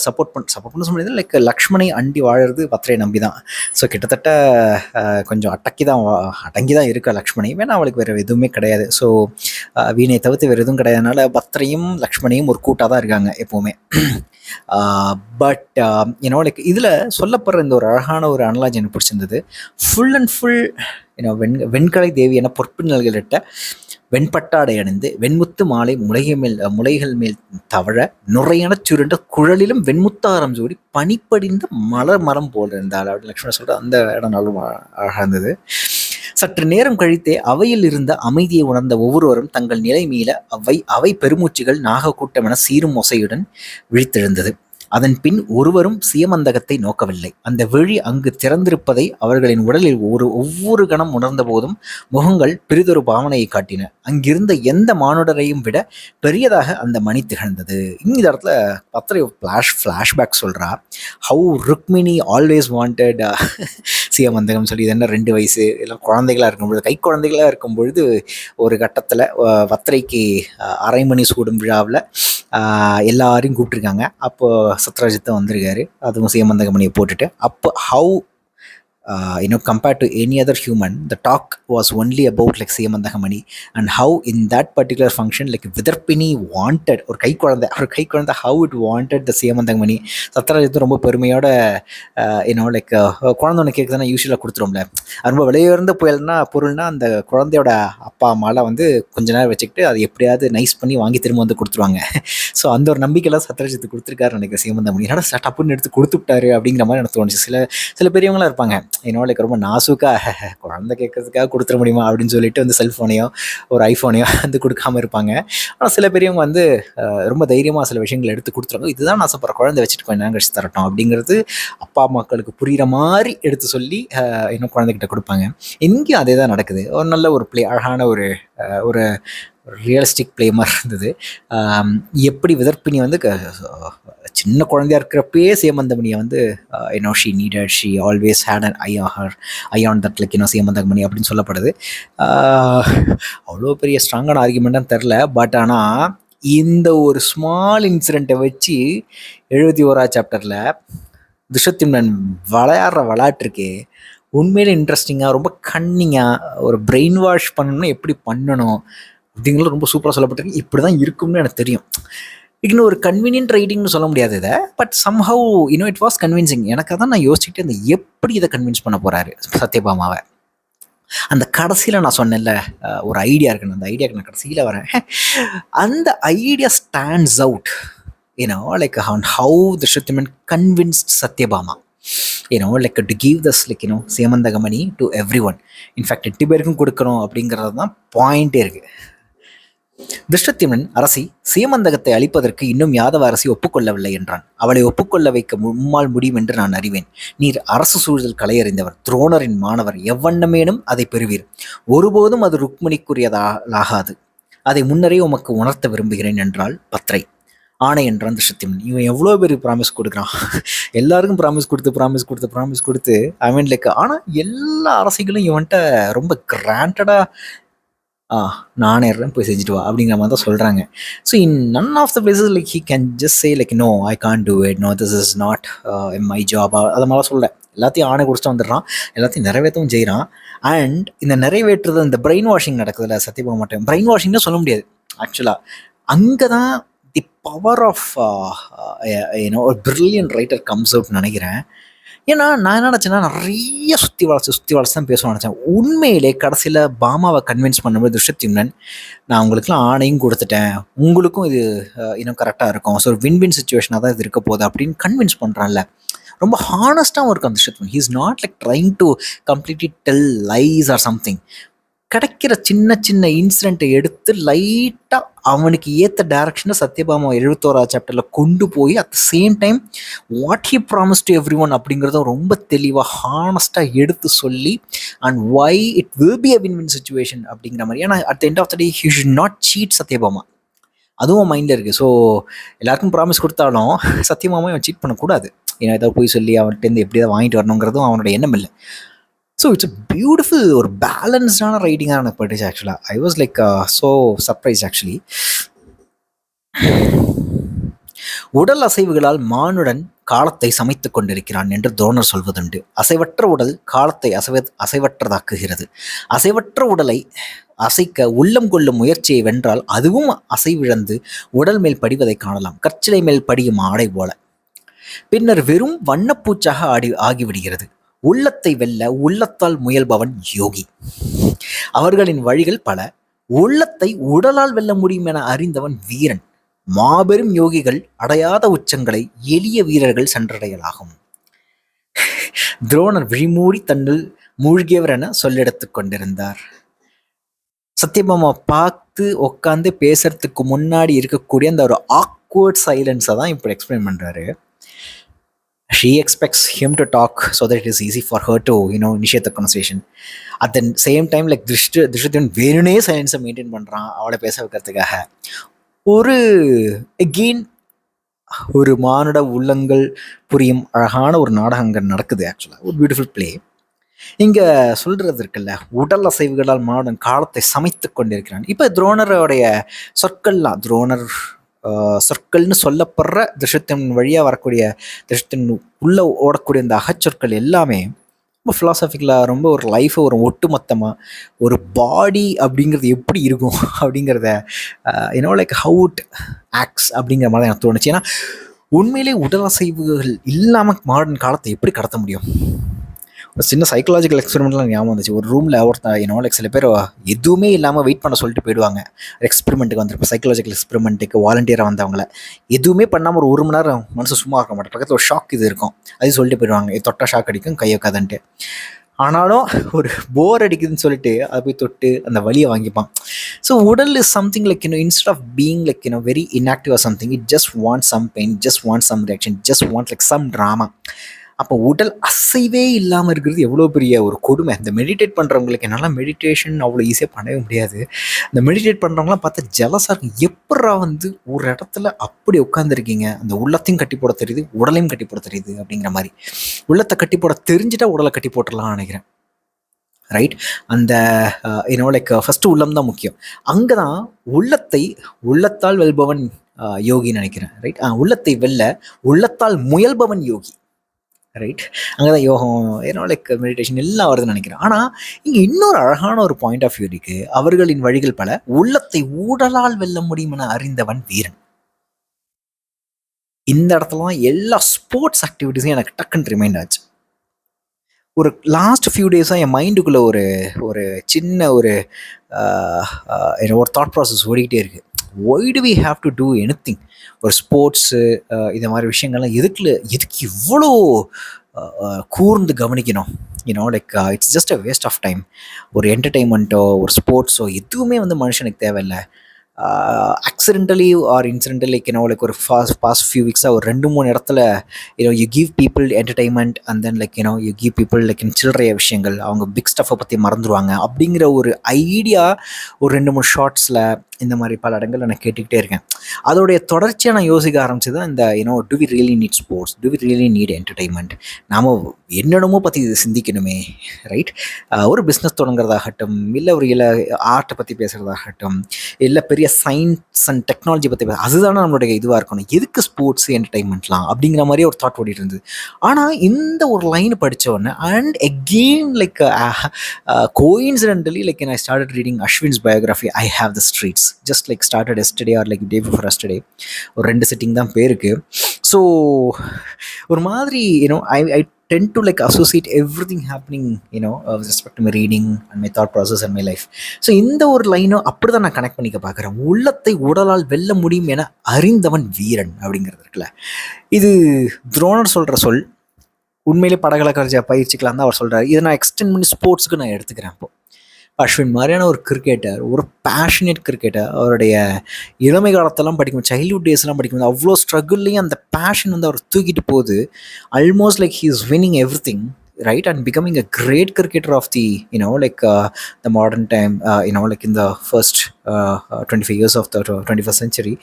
சப்போர்ட் பண்ண சொல்ல முடியாது. லைக் லக்ஷ்மணை அண்டி வாழறது பத்ரை நம்பி தான். ஸோ கிட்டத்தட்ட கொஞ்சம் அடங்கி தான் இருக்கா லக்ஷ்மணி. வேணா அவளுக்கு வேறு எதுவுமே கிடையாது. ஸோ வீணை தவிர்த்து வேறு எதுவும் கிடையாதுனால பத்ரையும் லக்ஷ்மணியும் ஒரு கூட்டாக தான் இருக்காங்க எப்போவுமே. பட் லைக் இதில் சொல்லப்படுற இந்த ஒரு அழகான ஒரு அனலாஜி எனக்கு பிடிச்சிருந்தது. ஃபுல் அண்ட் ஃபுல் வெண்கலை தேவி என பொற்பின்னல்களிட்ட வெண்பட்டாடை அணிந்து வெண்முத்து மாலை முளைகள் மேல் தவழ நுரையென சுருண்ட குழலிலும் வெண்முத்தாரம் சூடி பனிப்படிந்த மலர் மரம் போல் இருந்தாள் அப்படின்னு லக்ஷ்மணன் சொல்கிற அந்த இடம் நல்லா அழகாக இருந்தது. சற்று நேரம் கழித்தே அவையில் இருந்த அமைதியை உணர்ந்த ஒவ்வொருவரும் தங்கள் நிலை மீள அவை பெருமூச்சுகள் நாகக்கூட்டம் என சீரும் ஒசையுடன் விழித்தெழுந்தது. அதன் பின் ஒருவரும் சியமந்தகத்தை நோக்கவில்லை. அந்த விழி அங்கு திறந்திருப்பதை அவர்களின் உடலில் ஒவ்வொரு கணம் உணர்ந்த போதும் முகங்கள் பெரிதொரு பாவனையை காட்டின. அங்கிருந்த எந்த மானுடரையும் விட பெரியதாக அந்த மணி திகழ்ந்தது. இந்த இடத்துல பத்திரை ஃப்ளாஷ்பேக் சொல்கிறா. ஹவு ருக்மிணி ஆல்வேஸ் வாண்டட் சியமந்தகம் சொல்லி, இது என்ன 2 வயசு எல்லாம் குழந்தைகளாக இருக்கும்பொழுது, கை குழந்தைகளாக இருக்கும் பொழுது ஒரு கட்டத்தில் பத்திரைக்கு அரைமணி சூடும் விழாவில் எல்லாரையும் கூப்பிட்டுருக்காங்க. அப்போ சத்ராஜித் தான் வந்திருக்காரு, அதுவும் சியமந்தகமணியை போட்டுட்டு. அப்போ how compared to any other human, the talk was only about like Siyamandagamani and how in that particular function like Vidarpini wanted ஒரு கை குழந்தை how it wanted the Siyamandagamani. Sathyaraj ரொம்ப பெருமையோட லைக் குழந்தை ஒன்று கேட்குதுன்னா யூஸ்வலாக கொடுத்துருவோம்ல. ரொம்ப விலையுயர்ந்த பொருள்னா அந்த குழந்தையோட அப்பா அம்மாலாம் வந்து கொஞ்ச நேரம் வச்சுக்கிட்டு அதை எப்படியாவது நைஸ் பண்ணி வாங்கி திரும்ப வந்து கொடுத்துருவாங்க. ஸோ அந்த ஒரு நம்பிக்கையெல்லாம் சத்யராஜ் கொடுத்துருக்காரு நினைக்கிறேன் சியாமந்தாமணி. என்னடா டப்புன்னு எடுத்து கொடுத்துட்டாரு அப்படிங்கிற மாதிரி எனக்கு தோணுச்சு. சில பெரியவங்களாம் இருப்பாங்க லைக் ரொம்ப நாசுக்கா குழந்தை கேட்கறதுக்காக கொடுத்துட முடியுமா அப்படின்னு சொல்லிட்டு வந்து செல்ஃபோனையோ ஒரு ஐஃபோனையோ வந்து கொடுக்காம இருப்பாங்க. ஆனால் சில பெரியவங்க வந்து ரொம்ப தைரியமாக சில விஷயங்கள் எடுத்து கொடுத்துருவாங்க. இதுதான் நான் ஆசைப்படுற, குழந்தை வச்சுட்டு கொஞ்சம் நேரம் கழிச்சு தரட்டும் அப்படிங்கிறது அப்பா அம்மாக்களுக்கு புரிகிற மாதிரி எடுத்து சொல்லி குழந்தைகிட்ட கொடுப்பாங்க. இங்கேயும் அதே தான் நடக்குது. ஒரு நல்ல ஒரு பிளே, அழகான ஒரு ரியலிஸ்டிக் பிளே மாதிரி இருந்தது. எப்படி விதர்ப்பினி வந்து சின்ன குழந்தையா இருக்கிறப்பே சேமந்தமணியை வந்து she always had an eye on that like Syamantakamani அப்படின்னு சொல்லப்படுது. அவ்வளோ பெரிய ஸ்ட்ராங்கான ஆர்குமெண்ட்டான்னு தெரில. பட் ஆனால் இந்த ஒரு ஸ்மால் இன்சிடெண்ட்டை வச்சு 71ஆம் சாப்டரில் துஷத்யும்னன் விளையாடுற விளையாட்டுருக்கே உண்மையிலே இன்ட்ரெஸ்டிங்காக, ரொம்ப கன்னிங்காக, ஒரு பிரெயின் வாஷ் பண்ணணும்னா எப்படி பண்ணணும் அப்படிங்கிறது ரொம்ப சூப்பராக சொல்லப்பட்டிருக்கு. இப்படி தான் இருக்கும்னு எனக்கு தெரியும். இன்னும் ஒரு கன்வீனியன்ட் ரைட்டிங்னு சொல்ல முடியாது இதை, but somehow it was convincing. எனக்கு அதான் நான் யோசிச்சுட்டு இந்த எப்படி இதை கன்வின்ஸ் பண்ண போகிறாரு சத்யபாமாவை. அந்த கடைசியில் நான் சொன்னேன்ல ஒரு ஐடியா இருக்குன்னு, அந்த ஐடியாவுக்கு நான் கடைசியில் வரேன். அந்த idea stands out like on how Drishyathuman convinced Satyabama like to give this like Siyamandagamani to everyone. In fact 8 பேருக்கும் கொடுக்கணும் அப்படிங்கிறது தான் பாயிண்டே இருக்கு. திருஷ்யத்யும்னன் அரசி சீமந்தகத்தை அளிப்பதற்கு இன்னும் யாதவ அரசி ஒப்புக்கொள்ளவில்லை என்றான். அவளை ஒப்புக்கொள்ள வைக்க மும்மால் முடியும் என்று நான் அறிவேன். நீர் அரசு சூழல் கலையறிந்தவர், துரோணரின் மாணவர், எவ்வண்ணமேனும் அதை பெறுவீர். ஒருபோதும் அது ருக்மிணிக்குரியதாகாது. அதை முன்னரே உமக்கு உணர்த்த விரும்புகிறேன் என்றாள் பத்ரை. ஆணை என்றான் திருஷ்யத்யும்னன். இவன் எவ்வளோ பேர் ப்ராமிஸ் கொடுக்குறான், எல்லாருக்கும் ப்ராமிஸ் கொடுத்து ஐ மீன் லைக். ஆனால் எல்லா அரசிகளும் இவன்ட்ட ரொம்ப கிராண்டடாக நானே போய் செஞ்சுட்டு வா அப்படிங்கிற மாதிரி தான் சொல்கிறாங்க. So in none of the places like he can just say like no I can't do it, no this is not my job, அது மாதிரிலாம் சொல்ல. எல்லாத்தையும் ஆணை குடிச்சிட்டு வந்துடுறான், எல்லாத்தையும் நிறைவேற்றவும் செய்கிறான். அண்ட் இந்த நிறைவேற்றுறது இந்த பிரெயின் வாஷிங் நடக்குதுல்ல சத்யபாமா டைம், பிரெயின் வாஷிங்னு சொல்ல முடியாது ஆக்சுவலாக. அங்கே தான் தி பவர் ஆஃப் ஒரு பிரில்லியன்ட் ரைட்டர் கம்ஸ் அவுட்னு நினைக்கிறேன். ஏன்னா நான் என்ன நினச்சேன்னா நிறைய சுற்றி வளர்ச்சி தான் பேசணும்னு நினச்சேன். உண்மையிலே கடைசியில் பாமாவை கன்வின்ஸ் பண்ணும்போது திருஷ்யத்யும்னன் நான் உங்களுக்குலாம் ஆணையும் கொடுத்துட்டேன், உங்களுக்கும் இது கரெக்டாக இருக்கும், ஸோ ஒரு வின் சுச்சுவேஷனாக தான் இது இருக்க போகுது அப்படின்னு கன்வின்ஸ் பண்ணுறான்ல. ரொம்ப ஹானஸ்டாகவும் இருக்கும் Dhrishtadyumnan. He is not like trying to completely tell lies or something. கிடைக்கிற சின்ன இன்சிடென்ட்டை எடுத்து லைட்டாக அவனுக்கு ஏற்ற டைரக்ஷனை சத்யபாமா 71ஆம் சாப்டரில் கொண்டு போய் at the same time what he promise to every one அப்படிங்கிறத ரொம்ப தெளிவாக ஹானஸ்டாக எடுத்து சொல்லி and why it will be a win situation அப்படிங்கிற மாதிரி. ஏன்னா at the end of the day he should not cheat Sathyabama, அதுவும் மைண்டில் இருக்குது. ஸோ எல்லாருக்கும் ப்ராமிஸ் கொடுத்தாலும் சத்யபாமா அவன் சீட் பண்ணக்கூடாது. ஏதாவது போய் சொல்லி அவன்கிட்ட எப்படியாவது வாங்கிட்டு வரணுங்கிறதும் அவனோட எண்ணம் இல்லை. ஸோ இட்ஸ் அ பியூட்டிஃபுல் ஒரு பேலன்ஸ்டான ரைட்டிங்காக எனக்கு பட்டுச்சு ஆக்சுவலாக. I was like so surprise actually. உடல் அசைவுகளால் மானுடன் காலத்தை சமைத்து கொண்டிருக்கிறான் என்று துரோணர் சொல்வதுண்டு. அசைவற்ற உடல் காலத்தை அசைவற்றதாக்குகிறது. அசைவற்ற உடலை அசைக்க உள்ளம் கொள்ளும் முயற்சியை வென்றால் அதுவும் அசைவிழந்து உடல் மேல் படிவதை காணலாம், கற்சிலை மேல் படியும் ஆடை போல. பின்னர் வெறும் வண்ணப்பூச்சாக ஆகிவிடுகிறது. உள்ளத்தை வெல்ல உள்ளத்தால் முயல்பவன் யோகி. அவர்களின் வழிகள் பல. உள்ளத்தை உடலால் வெல்ல முடியும் என அறிந்தவன் வீரன். மாபெரும் யோகிகள் அடையாத உச்சங்களை எளிய வீரர்கள் சென்றடையலாகும். துரோணர் விழிமூடி தன்னில் மூழ்கியவர் என சொல்லெடுத்துக் கொண்டிருந்தார். சத்யபாமா பார்த்து உட்காந்து பேசுறதுக்கு முன்னாடி இருக்கக்கூடிய அந்த ஒரு ஆக்வர்ட் சைலன்ஸை தான் இப்படி எக்ஸ்பிளைன் பண்றாரு. She expects him to talk so that it is easy for her to initiate the conversation. At the same time like Drishyathuman வேணுனே சைலன்ஸை மெயின்டைன் பண்ணுறான் அவளை பேச வைக்கிறதுக்காக. ஒரு அகெயின் ஒரு மானுட உள்ளங்கள் புரியும் அழகான ஒரு நாடகம் அங்கே நடக்குது ஆக்சுவலாக. ஒரு பியூட்டிஃபுல் பிளே. இங்கே சொல்கிறது இருக்குல்ல, உடல் அசைவுகளால் மானுடன் காலத்தை சமைத்து கொண்டிருக்கிறான். இப்போ துரோணருடைய சொற்கள்லாம், துரோணர் சொற்கள்னு சொல்லப்படுற திருஷ்யத்யும்னன் வழியாக வரக்கூடிய திருஷ்யத்யும்னன் உள்ள ஓடக்கூடிய இந்த அகச்சொற்கள் எல்லாமே ரொம்ப ஃபிலாசபிக்கலாக ரொம்ப ஒரு லைஃப்பை ஒரு ஒட்டுமொத்தமாக ஒரு பாடி அப்படிங்கிறது எப்படி இருக்கும் அப்படிங்கிறத லைக் ஹவு இட் ஆக்ட்ஸ் அப்படிங்கிற மாதிரி எனக்கு தோணுச்சு. ஏன்னா உண்மையிலே உடல் அசைவுகள் இல்லாமல் மாடர்ன் காலத்தை எப்படி கடத்த முடியும்? ஒரு சின்ன சைக்கலாஜிக்கல் எக்ஸ்பெரிமெண்ட்லாம் ஞாபகம் வந்துச்சு. ஒரு ரூமில் லைக் சில பேர் எதுவுமே இல்லாமல் வெயிட் பண்ண சொல்லிட்டு போயிடுவாங்க. எக்ஸ்பெரிமெண்ட்டுக்கு வந்துருப்போம், சைக்கலாஜிக்கல் எக்ஸ்பெரிமெண்ட்டுக்கு வாலண்டியராக வந்தவங்கள எதுவுமே பண்ணாமல் ஒரு மணி நேரம் மனசு சும்மா இருக்க மாட்டேன். பக்கத்தில் ஒரு ஷாக் இது இருக்கும், அது சொல்லிட்டு போயிடுவாங்க, இது தொட்டா ஷாக் அடிக்கும், கை வைக்காதன்ட்டு. ஆனாலும் ஒரு போர் அடிக்குதுன்னு சொல்லிட்டு அதை போய் தொட்டு அந்த வலியை வாங்கிப்பான். ஸோ உடல் is something like instead of being like very inactive or something, it just want some pain, just want some reaction, just want like some drama. அப்போ உடல் அசைவே இல்லாமல் இருக்கிறது எவ்வளோ பெரிய ஒரு கொடுமை. இந்த மெடிடேட் பண்ணுறவங்களுக்கு என்னால் மெடிடேஷன் அவ்வளோ ஈஸியாக பண்ணவே முடியாது. இந்த மெடிடேட் பண்ணுறவங்களாம் பார்த்தா ஜலசாக இருக்கும். எப்படா ஒரு இடத்துல அப்படி உட்காந்துருக்கீங்க, அந்த உள்ளத்தையும் கட்டி போட தெரியுது, உடலையும் கட்டி போட தெரியுது அப்படிங்கிற மாதிரி. உள்ளத்தை கட்டி போட தெரிஞ்சுட்டா உடலை கட்டி போட்டுடலாம்னு நினைக்கிறேன். ரைட்? அந்த லைக் ஃபஸ்ட்டு உள்ளம் தான் முக்கியம். அங்கே தான் உள்ளத்தால் வெல்பவன் யோகின்னு நினைக்கிறேன். ரைட்? உள்ளத்தை வெல்ல உள்ளத்தால் முயல்பவன் யோகி. ரைட்? அங்கே தான் யோகம் லைக் மெடிடேஷன் எல்லாம் வருதுன்னு நினைக்கிறேன். ஆனால் இங்கே இன்னொரு அழகான ஒரு பாயிண்ட் ஆஃப் வியூ இருக்கு. அவர்களின் வழிகள் பல, உள்ளத்தை ஊடலால் வெல்ல முடியும் என அறிந்தவன் வீரன். இந்த இடத்துல தான் எல்லா ஸ்போர்ட்ஸ் ஆக்டிவிட்டீஸும் எனக்கு டக்குன்னு ரிமைண்ட் ஆச்சு. ஒரு லாஸ்ட் ஃபியூ டேஸாக என் மைண்டுக்குள்ளே ஒரு சின்ன ஒரு தாட் ப்ராசஸ் ஓடிக்கிட்டே இருக்குது. Why do we have to do anything? ஒரு ஸ்போர்ட்ஸு இந்த மாதிரி விஷயங்கள்லாம் எதுக்கு இவ்வளோ கூர்ந்து கவனிக்கணும்? Like it's just a waste of time. ஒரு என்டர்டெயின்மெண்ட்டோ ஒரு ஸ்போர்ட்ஸோ எதுவுமே மனுஷனுக்கு தேவையில்லை. ஆக்சிடென்டலி ஆர் இன்சிடென்டலி லைக் ஒரு பாஸ்ட் ஃபியூ வீக்ஸாக ஒரு 2-3 இடத்துல you give people entertainment and then like you give people like சில்லறைய விஷயங்கள், அவங்க பிக் ஸ்டஃப்பை பற்றி மறந்துடுவாங்க அப்படிங்கிற ஒரு ஐடியா ஒரு 2-3 ஷார்ட்ஸில் இந்த மாதிரி பல இடங்கள் நான் கேட்டுக்கிட்டே இருக்கேன். அதோடைய தொடர்ச்சியாக நான் யோசிக்க ஆரம்பிச்சு தான் இந்த do we really need sports, do we really need entertainment? நாம் என்னென்னமோ பற்றி இது சிந்திக்கணுமே. ரைட்? ஒரு பிஸ்னஸ் தொடங்குறதாகட்டும், இல்லை ஒரு ஆர்ட்டை பற்றி பேசுகிறதாகட்டும், இல்லை பெரிய சயின்ஸ் அண்ட் டெக்னாலஜி பற்றி அதுதானே நம்மளுடைய இதுவாக இருக்கணும். எதுக்கு ஸ்போர்ட்ஸ் என்டர்டைன்மெண்ட்லாம் அப்படிங்கிற மாதிரியே ஒரு தாட் ஓடிட்டு இருந்தது. ஆனால் இந்த ஒரு லைன் படித்த உடனே and again like coincidentally like I started reading Ashwin's biography I have the streets, just like started yesterday or like day before yesterday. ஒரு 2 சிட்டிங் தான் பேருக்கு. ஸோ ஒரு மாதிரி I tend to like associate everything happening with respect to my reading and my thought process and my life. So இந்த ஒரு லைனும் அப்படி தான் நான் கனெக்ட் பண்ணிக்க பார்க்குறேன். உள்ளத்தை உடலால் வெல்ல முடியும் என அறிந்தவன் வீரன் அப்படிங்கிறது இருக்குல்ல, இது துரோணர் சொல்கிற சொல். உண்மையிலே படகள பயிற்சிக்கலாம் தான் அவர் சொல்கிறார். இதை நான் எக்ஸ்டெண்ட் பண்ணி ஸ்போர்ட்ஸுக்கு நான் எடுத்துக்கிறேன். இப்போ அஸ்வின் மாதிரியான ஒரு கிரிக்கெட்டர், ஒரு பேஷனேட் கிரிக்கெட்டர், அவருடைய இளமை காலத்தெல்லாம் படிக்கும், சைல்ட்ஹுட் டேஸ்லாம் படிக்கும்போது அவ்வளோ ஸ்ட்ரகிள்லையும் அந்த பேஷன் அவர் தூக்கிட்டு போகுது. Almost like he is winning every thing, right, and becoming a great cricketer of the the modern time, like in the first 25 years of the 21st century.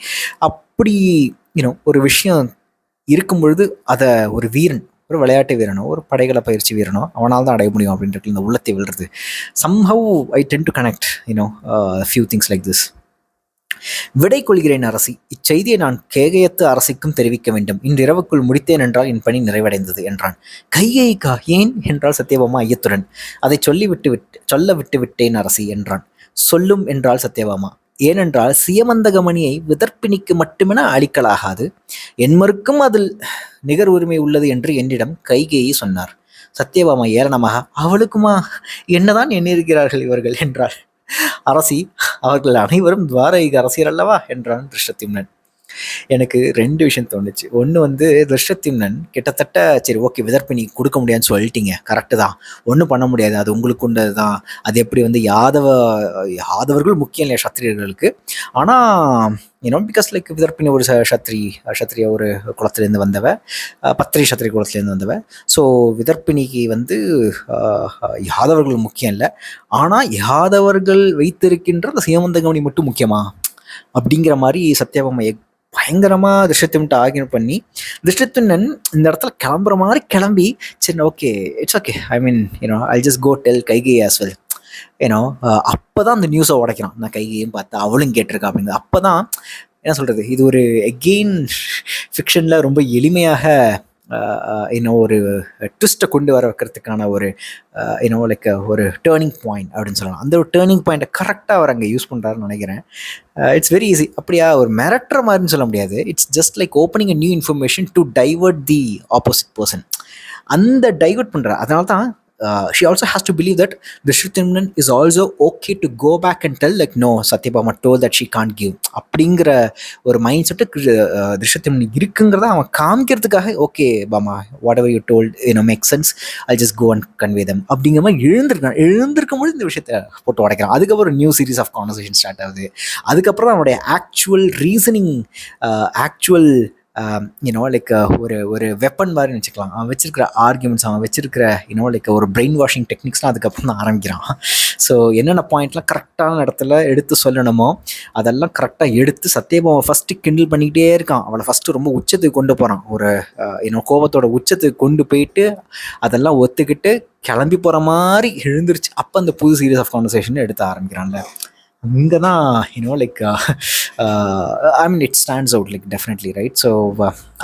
அப்படி ஒரு விஷயம் இருக்கும் பொழுது அதை ஒரு வீரன், ஒரு விளையாட்டு வீரனோ ஒரு படைகளை பயிற்சி வீரனோ அவனால் தான் அடைய முடியும் அப்படின்றது இந்த உள்ளத்தை விழுறது. somehow I tend to connect few things like this. விடை கொள்கிறேன் அரசி, இச்செய்தியை நான் கேகயத்து அரசிக்கும் தெரிவிக்க வேண்டும். இன்றிரவுக்குள் முடித்தேன் என்றால் என் பணி நிறைவடைந்தது என்றான். கைகேயிக்கா? ஏன் என்றால் சத்யபாமா ஐயத்துடன். அதை சொல்ல விட்டு விட்டேன் அரசி என்றான். சொல்லும் என்றால் சத்யபாமா. ஏனென்றால் சியமந்தகமணியை விதர்ப்பினிக்கு மட்டுமென அளிக்கலாகாது, என்மருக்கும் அதில் நிகர் உரிமை உள்ளது என்று என்னிடம் கைகேயி சொன்னார். சத்யபாமா ஏளனமாக, அவளுக்குமா? என்னதான் எண்ணியிருக்கிறார்கள் இவர்கள் என்றாள். அரசி, அவர்கள் அனைவரும் துவாரக அரசியர் அல்லவா என்றான் திருஷ்டத்யும்னன். எனக்கு 2 விஷயம் தோணுச்சு. ஒன்று திருஷ்டத்யும்னன் கிட்டத்தட்ட சரி ஓகே விதர்ப்பினி கொடுக்க முடியாதுன்னு சொல்லிட்டீங்க, கரெக்டு தான், ஒன்றும் பண்ண முடியாது, அது உங்களுக்கு உண்டது தான். அது எப்படி யாதவர்கள் முக்கியம் இல்லையா சத்திரியர்களுக்கு. ஆனால் பிகாஸ் லைக் விதர்ப்பினி ஒரு சத்திரிய ஒரு குலத்திலேருந்து வந்தவ, பத்திரி சத்திரிய குலத்திலேருந்து வந்தவ. ஸோ விதர்ப்பினிக்கு யாதவர்கள் முக்கியம் இல்லை, ஆனால் யாதவர்கள் வைத்திருக்கின்ற அந்த சியமந்தகமணி மட்டும் முக்கியமா அப்படிங்கிற மாதிரி சத்யபாமா பயங்கரமாக திருஷ்டத்யும்ன்ட்டு ஆர்கியூ பண்ணி, திருஷ்டத்யும்னன் இந்த இடத்துல கிளம்புற மாதிரி கிளம்பி, சரி okay it's okay, I mean I'll just go tell Kaikeyi as well. அப்போ தான் அந்த நியூஸை உடைக்கிறான். நான் கைகையும் பார்த்தா அவளும் கேட்டிருக்கா அப்படிங்கிறது. அப்போ தான் என்ன சொல்கிறது, இது ஒரு எகெயின் ஃபிக்ஷனில் ரொம்ப எளிமையாக இன்னும் ஒரு ட்விஸ்ட்டை கொண்டு வர வைக்கிறதுக்கான ஒரு இன்னும் லைக் ஒரு டேர்னிங் பாயிண்ட் அப்படின்னு சொல்லலாம். அந்த ஒரு டேர்னிங் பாயிண்ட்டை கரெக்டாக அவர் அங்கே யூஸ் பண்ணுறாருன்னு நினைக்கிறேன். It's very easy. அப்படியா ஒரு மிரட்டுற மாதிரின்னு சொல்ல முடியாது. It's just like opening a new information to divert the opposite person. அந்த டைவர்ட் பண்ணுற அதனால தான் she also has to believe that Drishyatyumnan is also okay to go back and tell like no, Satyabama told that she can't give அப்படிங்கிற ஒரு mind set Drishyatyumnan இருக்குங்கிறத அவன் காமிக்கிறதுக்காக okay Bhama whatever you told make sense, I just go and convey them அப்படிங்கிற மாதிரி எழுந்திருக்கும் போது இந்த விஷயத்தை போட்டு உடைக்கிறான். அதுக்கப்புறம் new series of conversation start ஆகுது. அதுக்கப்புறம் தான் அவனுடைய ஆக்சுவல் ரீசனிங் ஆக்சுவல் லைக் ஒரு வெப்பன் மாதிரி வச்சுக்கலாம். அவன் வச்சிருக்கிற ஆர்கியூமெண்ட்ஸ், அவன் வச்சிருக்கிற லைக் ஒரு பிரெயின் வாஷிங் டெக்னிக்ஸ்லாம் அதுக்கப்புறம் தான் ஆரம்பிக்கிறான். ஸோ என்னென்ன பாயிண்ட்லாம் கரெக்டான இடத்துல எடுத்து சொல்லணுமோ அதெல்லாம் கரெக்டாக எடுத்து சத்யபாமா ஃபஸ்ட்டு கிண்டில் பண்ணிக்கிட்டே இருக்கான். அவளை ஃபஸ்ட்டு ரொம்ப உச்சத்துக்கு கொண்டு போகிறான். ஒரு கோபத்தோட உச்சத்துக்கு கொண்டு போயிட்டு அதெல்லாம் ஒத்துக்கிட்டு கிளம்பி போகிற மாதிரி எழுந்திருச்சு. அப்போ அந்த புது சீரீஸ் ஆஃப் கான்வர்சேஷன் எடுத்து ஆரம்பிக்கிறான்ல. இங்கே தான் like I mean it stands out like definitely right. So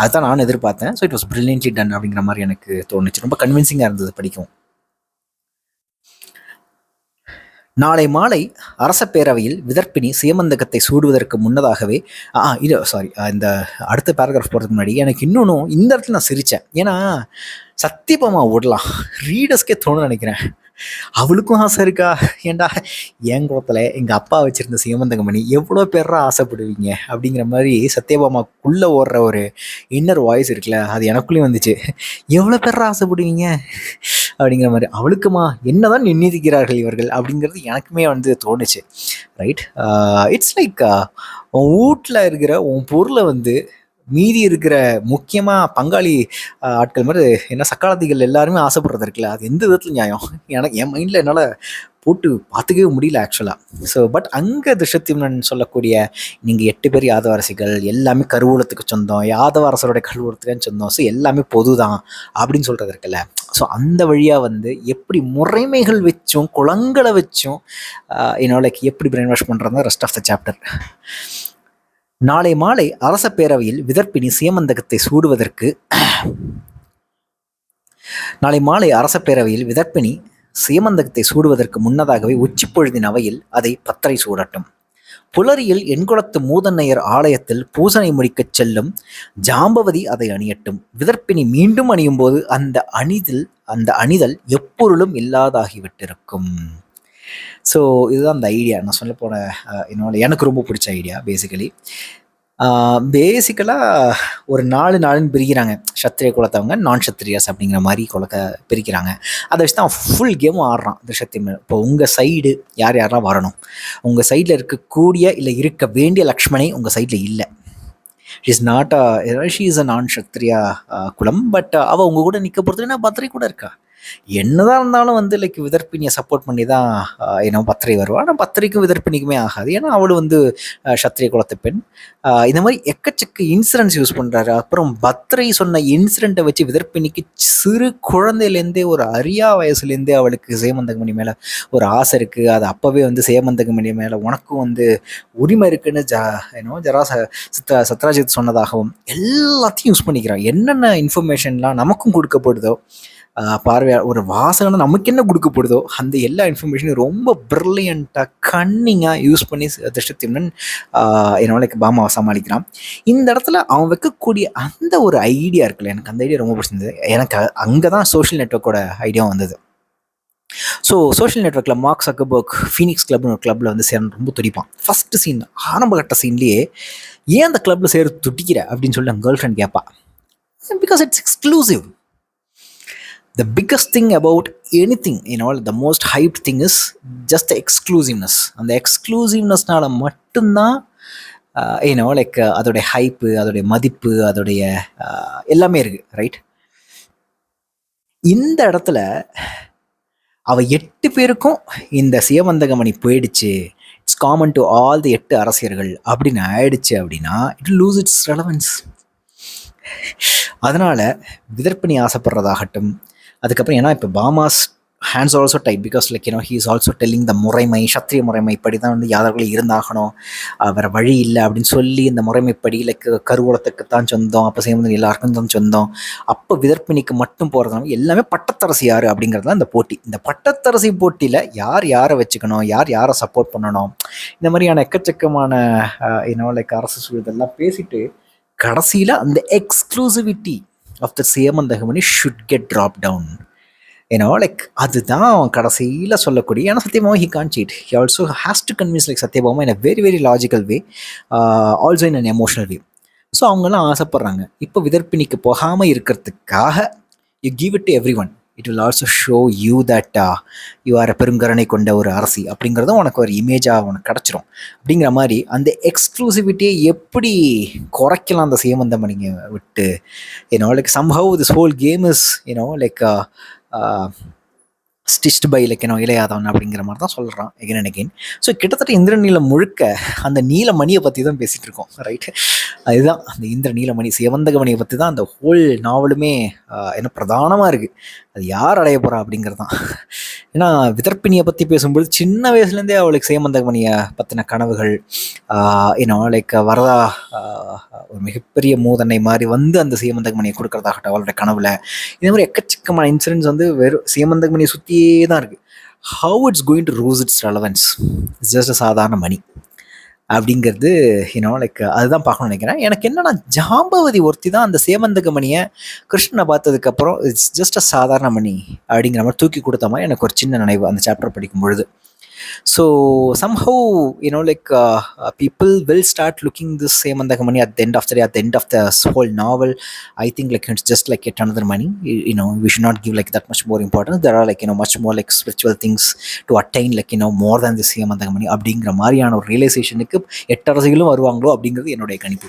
அதுதான் நான் எதிர்பார்த்தேன். So it was brilliantly done அப்படிங்கிற மாதிரி எனக்கு தோணுச்சு. ரொம்ப கன்வின்சிங்காக இருந்தது படிக்கும். நாளை மாலை அரச பேரவையில் விதர்ப்பினி சேமந்தகத்தை சூடுவதற்கு முன்னதாகவே இந்த அடுத்த பேராகிராஃப் போகிறதுக்கு முன்னாடி எனக்கு இன்னொன்றும் இந்த இடத்துல நான் சிரித்தேன். ஏன்னா சத்தியபாமா விடலாம் ரீடர்ஸ்க்கே தோணுன்னு நினைக்கிறேன். அவளுக்கும் ஆசை இருக்கா? ஏண்டா என் குளத்தில் எங்கள் அப்பா வச்சுருந்த சேமந்தகமணி எவ்வளோ பேரா ஆசைப்படுவீங்க அப்படிங்கிற மாதிரி சத்யபாமாக்குள்ளே ஓடுற ஒரு இன்னர் வாய்ஸ் இருக்குல்ல, அது எனக்குள்ளேயும் வந்துச்சு. எவ்வளோ பேரா ஆசைப்படுவீங்க அப்படிங்கிற மாதிரி. அவளுக்குமா என்னதான் நிர்ணயிக்கிறார்கள் இவர்கள் அப்படிங்கிறது எனக்குமே தோணுச்சு. ரைட். இட்ஸ் லைக் உன் வீட்டில் இருக்கிற உன் பொருளை மீதி இருக்கிற முக்கியமாக பங்காளி ஆட்கள் மாதிரி என்ன சக்காலத்திகள் எல்லாருமே ஆசைப்படுறது இருக்குல்ல, அது எந்த விதத்தில் நியாயம்? எனக்கு என் மைண்டில் என்னால் போட்டு பார்த்துக்கவே முடியல ஆக்சுவலாக. ஸோ பட் அங்கே திருஷ்யத்யும்னன் சொல்லக்கூடிய நீங்கள் 8 பேர் யாதவ அரசிகள் எல்லாமே கருவூலத்துக்கு சொந்தம், யாதவ அரசருடைய கருவூலத்துக்கு சொந்தம், ஸோ எல்லாமே பொது தான் அப்படின்னு சொல்கிறது இருக்குல்ல. ஸோ அந்த வழியாக எப்படி முறைமைகள் வச்சும் குளங்களை வச்சும் லைக் எப்படி பிரெயின் வாஷ் பண்ணுறது ரெஸ்ட் ஆஃப் த சாப்டர். நாளை மாலை அரச பேரவையில் விதர்ப்பினி சேமந்தகத்தை சூடுவதற்கு முன்னதாகவே உச்சி பொழுதின் அவையில் அதை பத்தரை சூடட்டும். புலரியில் எண்குளத்து மூதன்னையர் ஆலயத்தில் பூசனை முடிக்கச் செல்லும் ஜாம்பவதி அதை அணியட்டும். விதர்ப்பினி மீண்டும் அணியும் போது அந்த அணிதல் எப்பொருளும் இல்லாதாகிவிட்டிருக்கும். ஸோ இதுதான் அந்த ஐடியா. நான் சொல்ல போன எனக்கு ரொம்ப பிடிச்ச ஐடியா. பேசிக்கலாக ஒரு 4 நாளுன்னு பிரிக்கிறாங்க. சத்திரிய குலத்தவங்க, நான் சத்திரியாஸ் அப்படிங்கிற மாதிரி குலத்தை பிரிக்கிறாங்க. அதை வச்சு தான் ஃபுல் கேமும் ஆடுறான் திருஷ்யத்யும்னன். இப்போ உங்கள் சைடு யாரெல்லாம் வரணும், உங்கள் சைடில் இருக்கக்கூடிய இல்லை இருக்க வேண்டிய லக்ஷ்மணை உங்கள் சைடில் இல்லை. ஷீ இஸ் அ நான் சத்திரியா குலம். பட் அவள் உங்கள் கூட நிற்க பொறுத்து என்ன பத்திரை கூட இருக்கா. என்னதான் இருந்தாலும் லைக் விதர்ப்பினியை சப்போர்ட் பண்ணி தான் பத்திரை வருவா. ஆனால் பத்திரிக்கும் விதர்ப்பினிக்குமே ஆகாது. ஏன்னா அவள் சத்திரிய குலத்து பெண். இந்த மாதிரி எக்கச்சக்க இன்சிடென்ட்ஸ் யூஸ் பண்ணுறாரு. அப்புறம் பத்திரை சொன்ன இன்சிடெண்ட்டை வச்சு விதர்ப்பினிக்கு சிறு குழந்தையிலேருந்தே ஒரு அரியா வயசுலேருந்தே அவளுக்கு சேமந்தகமணி மேலே ஒரு ஆசை இருக்குது. அது அப்போவே சேமந்தகமணி மேலே உனக்கும் உரிமை இருக்குன்னு சத்ராஜித் சொன்னதாகவும் எல்லாத்தையும் யூஸ் பண்ணிக்கிறான். என்னென்ன இன்ஃபர்மேஷன்லாம் நமக்கும் கொடுக்கப்படுதோ, பார்வையாக ஒரு வாசகனை நமக்கு என்ன கொடுக்கப்படுதோ அந்த எல்லா இன்ஃபர்மேஷனும் ரொம்ப பிரில்லியண்ட்டாக கன்னிங்காக யூஸ் பண்ணி திருஷ்யத்யும்னன் லைக் பாமாவை சமாளிக்கிறான். இந்த இடத்துல அவன் வைக்கக்கூடிய அந்த ஒரு ஐடியா இருக்குல்ல, எனக்கு அந்த ஐடியா ரொம்ப பிடிச்சிருந்தது. எனக்கு அங்கே தான் சோஷியல் நெட்வொர்க்கோட ஐடியா வந்தது. ஸோ சோஷியல் நெட்வொர்க்கில் மார்க் சக்கர்பர்க் ஃபீனிக்ஸ் கிளப்னு ஒரு கிளப்பில் சேரணும் ரொம்ப துடிப்பான். ஃபஸ்ட்டு சீன் ஆரம்பகட்ட சீன்லேயே ஏன் அந்த கிளப்பில் சேர துடிக்கிற அப்படின்னு சொல்லி கேர்ள் ஃப்ரெண்ட் கேட்பா. Because it's exclusive. The biggest thing about anything, the most hyped thing is just the exclusiveness. அந்த எக்ஸ்க்ளூசிவ்னஸ்னால மட்டும்தான் லைக் அதோடைய ஹைப்பு, அதோடைய மதிப்பு, அதோடைய எல்லாமே இருக்குது. ரைட். இந்த இடத்துல அவள் 8 பேருக்கும் இந்த சேமந்தகமணி போயிடுச்சு, it's common to all the 8 அரசியர்கள் அப்படின்னு ஆயிடுச்சு அப்படின்னா இட் லூஸ் இட்ஸ் ரெலவன்ஸ். அதனால் விதர்ப்பினி ஆசைப்படுறதாகட்டும், அதுக்கப்புறம் ஏன்னா இப்போ Bhama's hands also tied because like you know he is also telling the முறைமை, சத்திரிய முறைமை இப்படி தான் வந்து யாதவர்கள் இருந்தாகணும், வேறு வழி இல்லை அப்படின்னு சொல்லி இந்த முறைமைப்படி லைக் கருவூலத்துக்கு தான் சொந்தம், அப்போ சேமந்தன் எல்லாருக்கும் தான் சொந்தம், அப்போ விதர்ப்பினிக்கு மட்டும் போகிறதுனால எல்லாமே பட்டத்தரசி யார் அப்படிங்கிறது தான் இந்த போட்டி. இந்த பட்டத்தரசி போட்டியில் யார் யாரை வச்சுக்கணும், யார் யாரை சப்போர்ட் பண்ணணும், இந்த மாதிரியான எக்கச்சக்கமான லைக் அரசு சூழலெல்லாம் பேசிட்டு கடைசியில் அந்த exclusivity of the Syamantakamani should get drop down. Like அதுதான் கடைசியில் சொல்லக்கூடிய. ஏன்னா Satyabhama he can cheat, he also has to convince like Satyabhama in a very very logical way, also in an emotional way. So அவங்கெல்லாம் ஆசைப்பட்றாங்க இப்போ விதர்ப்பினிக்கு போகாமல் இருக்கிறதுக்காக you give it to every one, it will also show you that you are பெருங்கருணை கொண்ட ஒரு அரசி அப்படிங்கிறதும் உனக்கு ஒரு இமேஜாக உனக்கு கிடச்சிரும். அப்படிங்கிற மாதிரி அந்த எக்ஸ்க்ளூசிவிட்டியை எப்படி குறைக்கலாம் அந்த சேமந்தமணியை விட்டு. Like somehow this whole game is like stitched by like இளையாதவன் அப்படிங்கிற மாதிரி தான் சொல்கிறான் எகைன் அண்ட் அகெயின். ஸோ கிட்டத்தட்ட இந்திரநீலம் முழுக்க அந்த நீலமணியை பற்றி தான் பேசிகிட்டு இருக்கோம், ரைட்டு. அதுதான் அந்த இந்திர நீலமணி சேவந்தகமணியை பற்றி தான் அந்த ஹோல் நாவலுமே பிரதானமாக இருக்குது. அது யார் அடைய போகிறா அப்படிங்கிறது தான். ஏன்னா விதர்ப்பினியை பற்றி பேசும்பொழுது சின்ன வயசுலேருந்தே அவளுக்கு சேமந்தகமணியை பற்றின கனவுகள், லைக் வரதா ஒரு மிகப்பெரிய மூதனை மாதிரி வந்து அந்த சேமந்தகமணியை கொடுக்கறதாகட்டும் அவளுடைய கனவுல, இந்த மாதிரி எக்கச்சக்கமான இன்சிடென்ட்ஸ் வந்து வெறும் சேமந்தகமணியை சுற்றியே தான் இருக்குது. How it's going to lose it's relevance, it's just அ சாதாரண மணி அப்படிங்கிறது லைக் அதுதான் பார்க்கணும்னு நினைக்கிறேன். எனக்கு என்னன்னா ஜாம்பவதி ஒருத்தி தான் அந்த சேமந்தகமணியை கிருஷ்ணனை பார்த்ததுக்கப்புறம் இட்ஸ் ஜஸ்ட் அ சாதாரண மணி அப்படிங்கிற மாதிரி தூக்கி கொடுத்த மாதிரி எனக்கு ஒரு சின்ன நினைவு அந்த சாப்டர் படிக்கும் பொழுது. So somehow like people will start looking this Semandhagamani at the end of the day, at the end of the whole novel. I think like it's just like yet another money. We should not give like that much more importance. There are like much more like spiritual things to attain like more than this Semandhagamani அப்படிங்கிற மாதிரியான ஒரு ரியலைசேஷனுக்கு 8 அரசிகளும் வருவாங்களோ அப்படிங்கிறது என்னுடைய கணிப்பு.